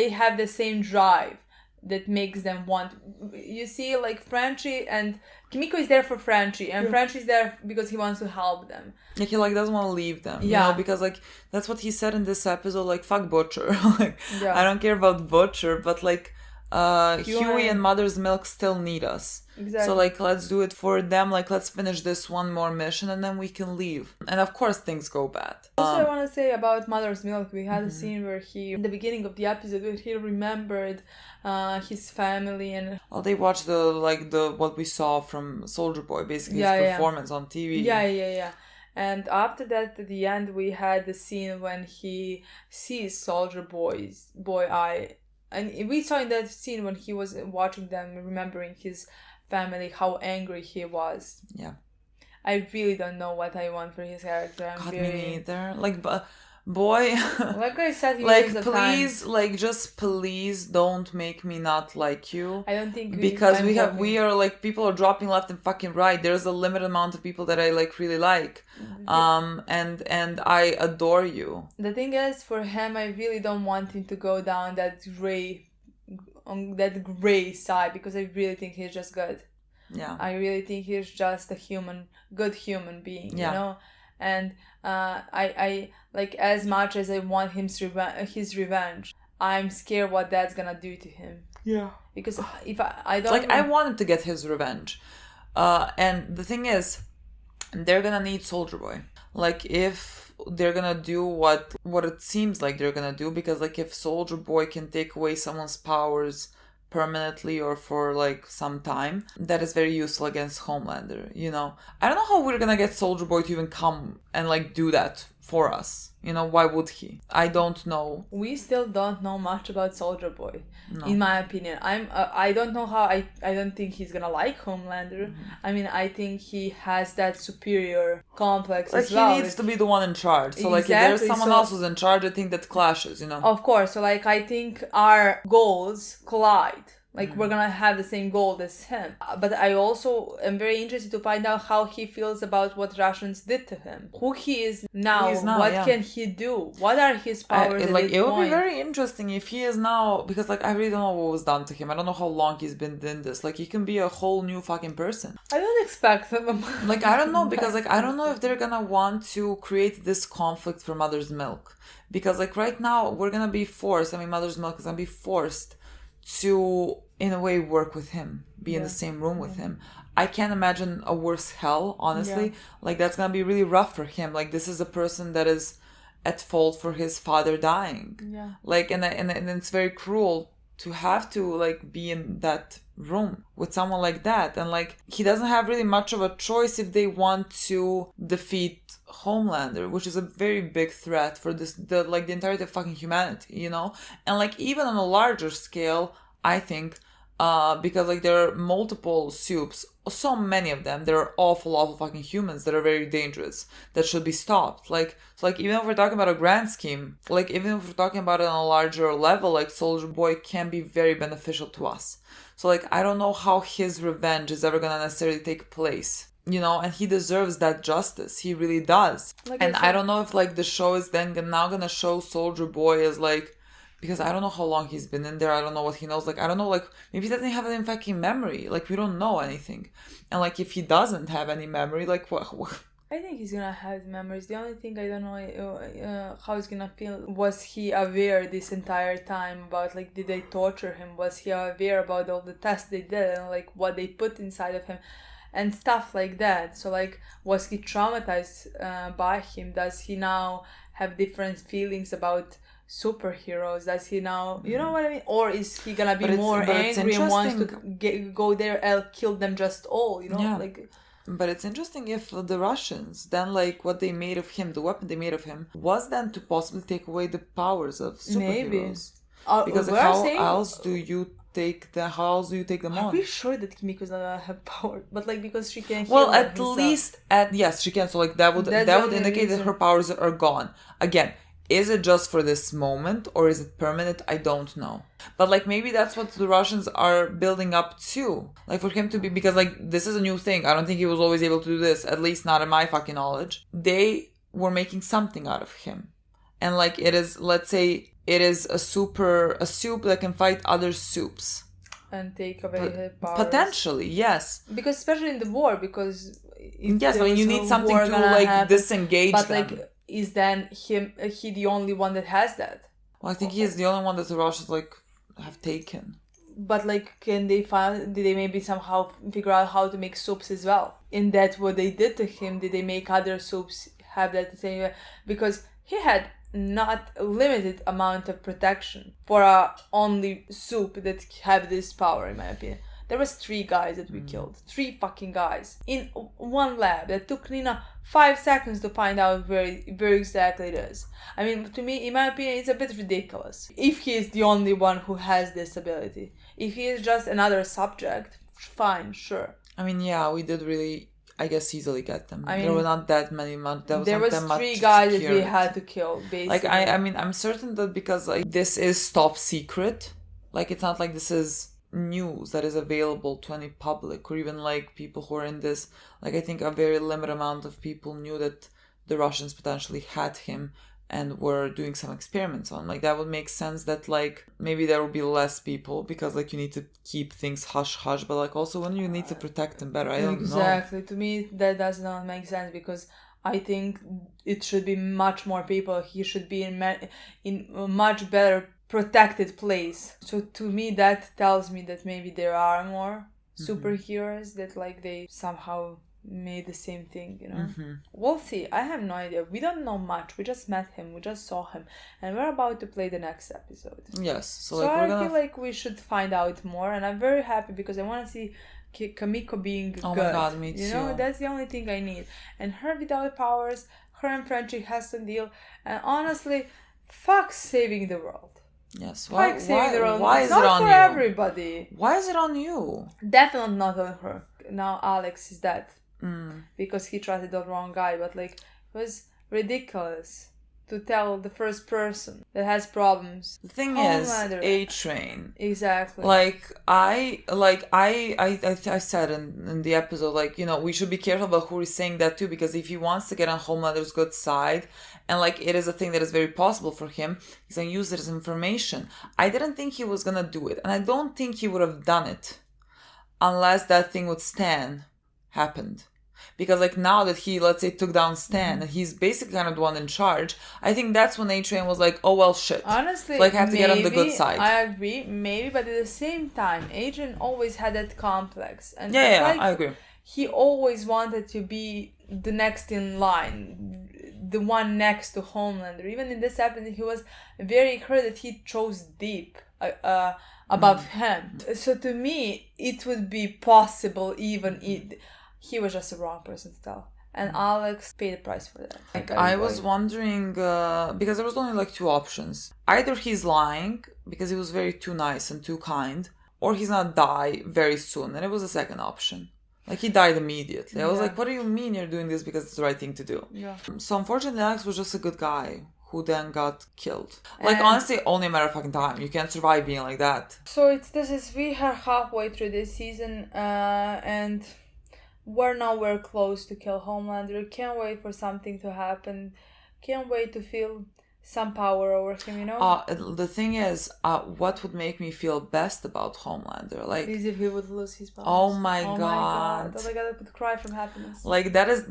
have the same drive that makes them want. You see, like Frenchie and Kimiko is there for Frenchie, and Frenchie is there because he wants to help them. Like, he like doesn't want to leave them, you know, because like that's what he said in this episode. Like, fuck Butcher. Like, I don't care about Butcher, but like Huey and Mother's Milk still need us. Exactly. So like, let's do it for them. Like, let's finish this one more mission and then we can leave. And of course things go bad. Also, I want to say about Mother's Milk, we had a scene where he, in the beginning of the episode, where he remembered his family and... Well, they watched the what we saw from Soldier Boy, basically his performance on TV. Yeah. And after that, at the end, we had the scene when he sees Soldier Boy Eye. And we saw in that scene when he was watching them, remembering his family, how angry he was. Yeah. I really don't know what I want for his character. Me neither. Like, boy, like I said, like, please, like, just please don't make me not like you. I don't think because we are like, people are dropping left and fucking right. There's a limited amount of people that I like really like, and I adore you. The thing is, for him, I really don't want him to go down that gray side, because I really think he's just good. Yeah. I really think he's just a good human being, you know? And I like, as much as I want his revenge, I'm scared what that's gonna do to him. Yeah. Because if I don't... Like, I want him to get his revenge. And the thing is, they're gonna need Soldier Boy. Like, if they're gonna do what it seems like they're gonna do, because like, if Soldier Boy can take away someone's powers permanently or for like some time, that is very useful against Homelander, you know. I don't know how we're gonna get Soldier Boy to even come and like do that for us, you know. Why would he? I don't know. We still don't know much about Soldier Boy, in my opinion. I don't know how. I don't think he's gonna like Homelander. I mean, I think he has that superior complex like, as well. He needs to be the one in charge. So like, if there's someone else who's in charge, I think that clashes, you know. Of course. So like, I think our goals collide. Like, we're gonna have the same goal as him. But I also am very interested to find out how he feels about what Russians did to him. Who he is now, what can he do? What are his powers at this it would point? be very interesting if he is now, because like, I really don't know what was done to him. I don't know how long he's been in this. Like, he can be a whole new fucking person. I don't expect him. Like, I don't know, because like, I don't know if they're gonna want to create this conflict for Mother's Milk. Because like, right now, we're gonna be forced, Mother's Milk is gonna be forced to, in a way, work with him, be in the same room with him. I can't imagine a worse hell, honestly. Like, that's gonna be really rough for him. Like, this is a person that is at fault for his father dying. Yeah. Like, and it's very cruel to have to like be in that room with someone like that, and like, he doesn't have really much of a choice if they want to defeat Homelander, which is a very big threat for the entirety of fucking humanity, you know. And like, even on a larger scale, I think, because like, there are multiple Soups, so many of them, there are awful fucking humans that are very dangerous, that should be stopped. Like, so like, even if we're talking about a grand scheme, like, even if we're talking about it on a larger level, like, Soldier Boy can be very beneficial to us. So like, I don't know how his revenge is ever gonna necessarily take place, you know, and he deserves that justice. He really does. Like, and I don't know if like, the show is then now gonna show Soldier Boy as like because I don't know how long he's been in there. I don't know what he knows. Like, I don't know, like, maybe he doesn't have any fucking memory. Like, we don't know anything. And, like, if he doesn't have any memory, like, what? I think he's gonna have memories. The only thing I don't know how he's gonna feel. Was he aware this entire time about, like, did they torture him? Was he aware about all the tests they did and, like, what they put inside of him and stuff like that? So, like, was he traumatized by him? Does he now have different feelings about superheroes? Does he now, you know what I mean? Or is he gonna be more angry and wants to go there and kill them just all, you know? Yeah. Like... But it's interesting if the Russians, then, like, what they made of him, the weapon they made of him, was then to possibly take away the powers of superheroes. Maybe. Because like, how else do you take them on? Are we sure that Kimiko's not gonna have power? But, like, because she can heal well, at herself. least, yes, she can. So, like, that would indicate that her powers are gone. Again, is it just for this moment or is it permanent? I don't know. But, like, maybe that's what the Russians are building up to. Like, for him to be... Because, like, this is a new thing. I don't think he was always able to do this. At least not in my fucking knowledge. They were making something out of him. And, like, it is... Let's say it is a soup that can fight other soups. And take away her powers. Potentially, yes. Because especially in the war, because... Yes, I mean, you need something to, like, disengage them. But, like... Is then he the only one that has that? Well, I think he is the only one that the Russians, like, have taken. But, like, did they maybe somehow figure out how to make soups as well? In that what they did to him, did they make other soups have that the same way? Because he had not a limited amount of protection for a only soup that have this power, in my opinion. There was 3 guys that we killed. 3 fucking guys. In one lab that took Nina 5 seconds to find out where exactly it is. I mean, to me, in my opinion, it's a bit ridiculous. If he is the only one who has this ability. If he is just another subject, fine, sure. I mean, yeah, we did really, I guess, easily get them. I mean, there were not that many. There was 3 guys that we had to kill, basically. Like, I mean, I'm certain that because, like, this is top secret. Like, it's not like this is news that is available to any public or even, like, people who are in this. Like, I think a very limited amount of people knew that the Russians potentially had him and were doing some experiments on. Like, that would make sense that, like, maybe there would be less people because, like, you need to keep things hush-hush, but, like, also when you need to protect them better, I don't know. Exactly. To me, that does not make sense because I think it should be much more people. He should be in a much better protected place. So to me that tells me that maybe there are more superheroes that, like, they somehow made the same thing, you know. We'll see. I have no idea. We don't know much. We just met him, we just saw him, and we're about to play the next episode. Yes, so like, I feel like we should find out more, and I'm very happy because I want to see Kamiko being good. Oh my god, me too. You know, that's the only thing I need. And her without powers, her and Frenchie has to deal, and honestly, fuck saving the world. Yes, why is it on you? Everybody. Why is it on you? Definitely not on her. Now Alex is dead because he trusted the wrong guy. But, like, it was ridiculous to tell the first person that has problems. The thing is, A-Train. Exactly. Like I said in the episode, like, you know, we should be careful about who is saying that too, because if he wants to get on Homelander's good side, and, like, it is a thing that is very possible for him, he's gonna use it as information. I didn't think he was gonna do it, and I don't think he would have done it unless that thing with Stan happened. Because, like, now that he, let's say, took down Stan, and he's basically kind of the one in charge, I think that's when A-Train was like, oh, well, shit. Honestly, so, like, I have to get on the good side. I agree, maybe, but at the same time, A-Train always had that complex. And like, I agree. He always wanted to be the next in line, the one next to Homelander. Even in this episode, he was very hurt that he chose Deep above him. So to me, it would be possible even he was just the wrong person to tell. And Alex paid the price for that. Like, I was wondering, because there was only, like, 2 options. Either he's lying because he was very too nice and too kind, or he's gonna die very soon. And it was the second option. Like, he died immediately. I was like, what do you mean you're doing this because it's the right thing to do? Yeah. So unfortunately, Alex was just a good guy who then got killed. Like, honestly, only a matter of fucking time. You can't survive being like that. So we are halfway through this season, and we're close to kill Homelander. Can't wait for something to happen. Can't wait to feel some power over him, The thing is, what would make me feel best about Homelander, like, is if he would lose his powers. Oh my god! Oh my god! I could cry from happiness. Like that is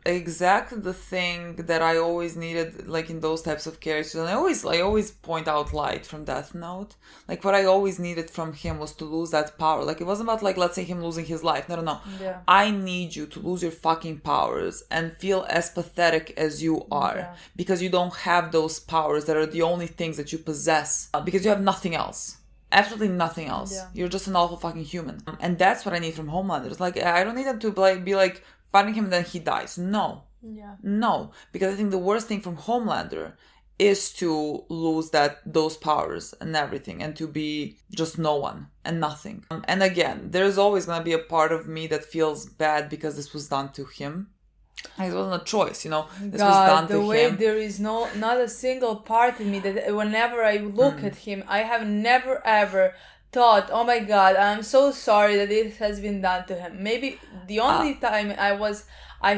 exactly the thing that I always needed, like in those types of characters. And I always point out Light from Death Note. Like what I always needed from him was to lose that power. Like it wasn't about like, let's say, him losing his life. No. Yeah. I need you to lose your fucking powers and feel as pathetic as you are, because you don't have those powers that are the only things that you possess, because you have nothing else. Absolutely nothing else. Yeah. You're just an awful fucking human. And that's what I need from Homelander. It's like, I don't need him to be like fighting him and then he dies. No. Yeah. No. Because I think the worst thing from Homelander is to lose those powers and everything, and to be just no one and nothing. And again, there's always going to be a part of me that feels bad because this was done to him. It wasn't a choice, This was done to him. The way there is not a single part in me that whenever I look at him, I have never ever thought, oh my god, I'm so sorry that it has been done to him. Maybe the only time I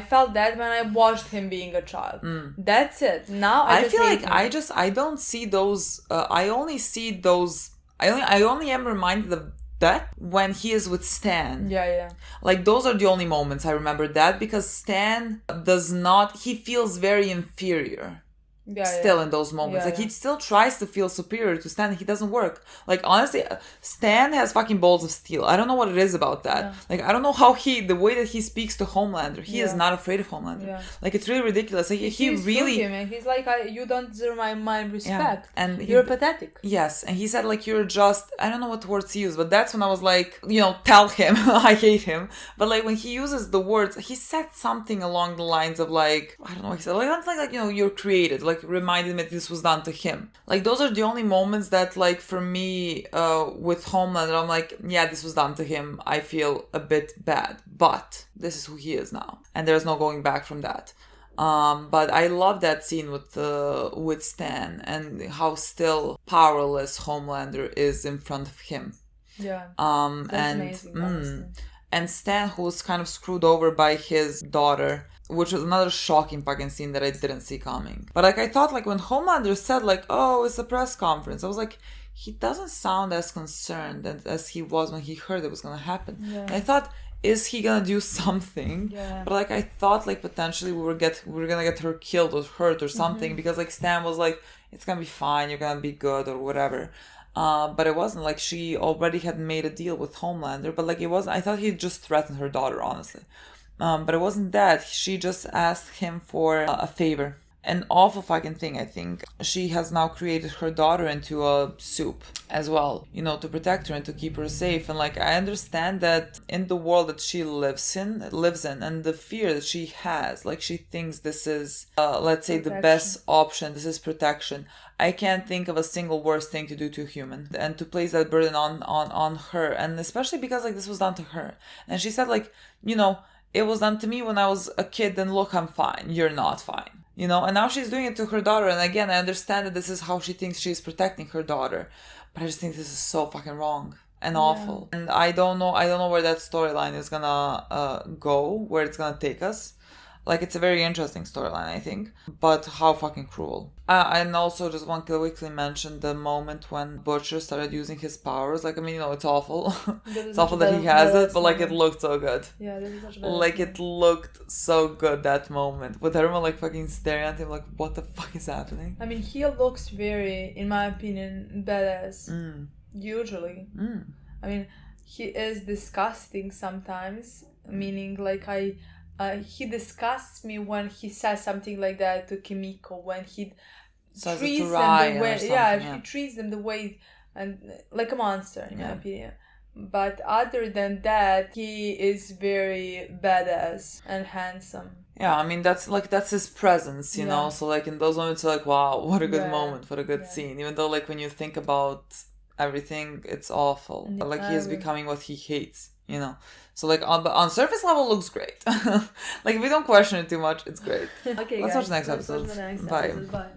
felt that when I watched him being a child. That's it. Now I feel like I don't see those. I only am reminded of that when he is with Stan. Yeah. Like those are the only moments I remember that, because Stan he feels very inferior. In those moments. He still tries to feel superior to Stan. He doesn't work. Like honestly, Stan has fucking balls of steel. I don't know what it is about that. Like I don't know how the way that he speaks to Homelander, he is not afraid of Homelander. Like it's really ridiculous. Like he really he's like, you don't deserve my respect. And you're pathetic. Yes, and he said like, you're just, I don't know what words he used, but that's when I was like, tell him I hate him. But like when he uses the words, he said something along the lines of like, I don't know what he said, like something like you're created, like reminded me that this was done to him. Like those are the only moments that like for me with Homelander, I'm like, yeah, this was done to him. I feel a bit bad, but this is who he is now, and there's no going back from that. But I love that scene with Stan and how still powerless Homelander is in front of him. Yeah. That's amazing. And Stan, who's kind of screwed over by his daughter, which was another shocking fucking scene that I didn't see coming. But like I thought, like when Homelander said like, oh, it's a press conference, I was like, he doesn't sound as concerned as he was when he heard it was gonna happen. Yeah. And I thought, is he gonna do something? Yeah. But like I thought like potentially we were gonna get her killed or hurt or something, because like Stan was like, it's gonna be fine, you're gonna be good or whatever. But it wasn't. Like she already had made a deal with Homelander, but like it wasn't. I thought he just threatened her daughter, honestly. But it wasn't that. She just asked him for a favor. An awful fucking thing, I think. She has now created her daughter into a soup as well, to protect her and to keep her safe. And like I understand that in the world that she lives in, and the fear that she has, like she thinks this is, let's say, the best option. This is protection. I can't think of a single worse thing to do to a human, and to place that burden on her, and especially because like this was done to her. And she said like, it was done to me when I was a kid, and look, I'm fine. You're not fine. And now she's doing it to her daughter. And again, I understand that this is how she thinks she's protecting her daughter. But I just think this is so fucking wrong and awful. And I don't know where that storyline is gonna go, where it's gonna take us. Like, it's a very interesting storyline, I think. But how fucking cruel. And also, just want to quickly mention the moment when Butcher started using his powers. Like, I mean, it's awful. It's awful that he has it, but, like, it looked so good. Yeah, this is such a bad Like, it looked so good, that moment. With everyone, like, fucking staring at him, like, what the fuck is happening? I mean, he looks very, in my opinion, badass. Usually. I mean, he is disgusting sometimes. Meaning, like, he disgusts me when he says something like that to Kimiko, when he treats them the way, he treats them the way, and like a monster in my opinion. But other than that, he is very badass and handsome. Yeah, I mean, that's his presence, you know. So like in those moments, you're like, wow, what a good moment, what a good scene. Even though like when you think about everything, it's awful. But like he is becoming what he hates. So like on surface level looks great. Like if we don't question it too much, it's great. Okay, let's guys, watch the next episode. Bye. Bye.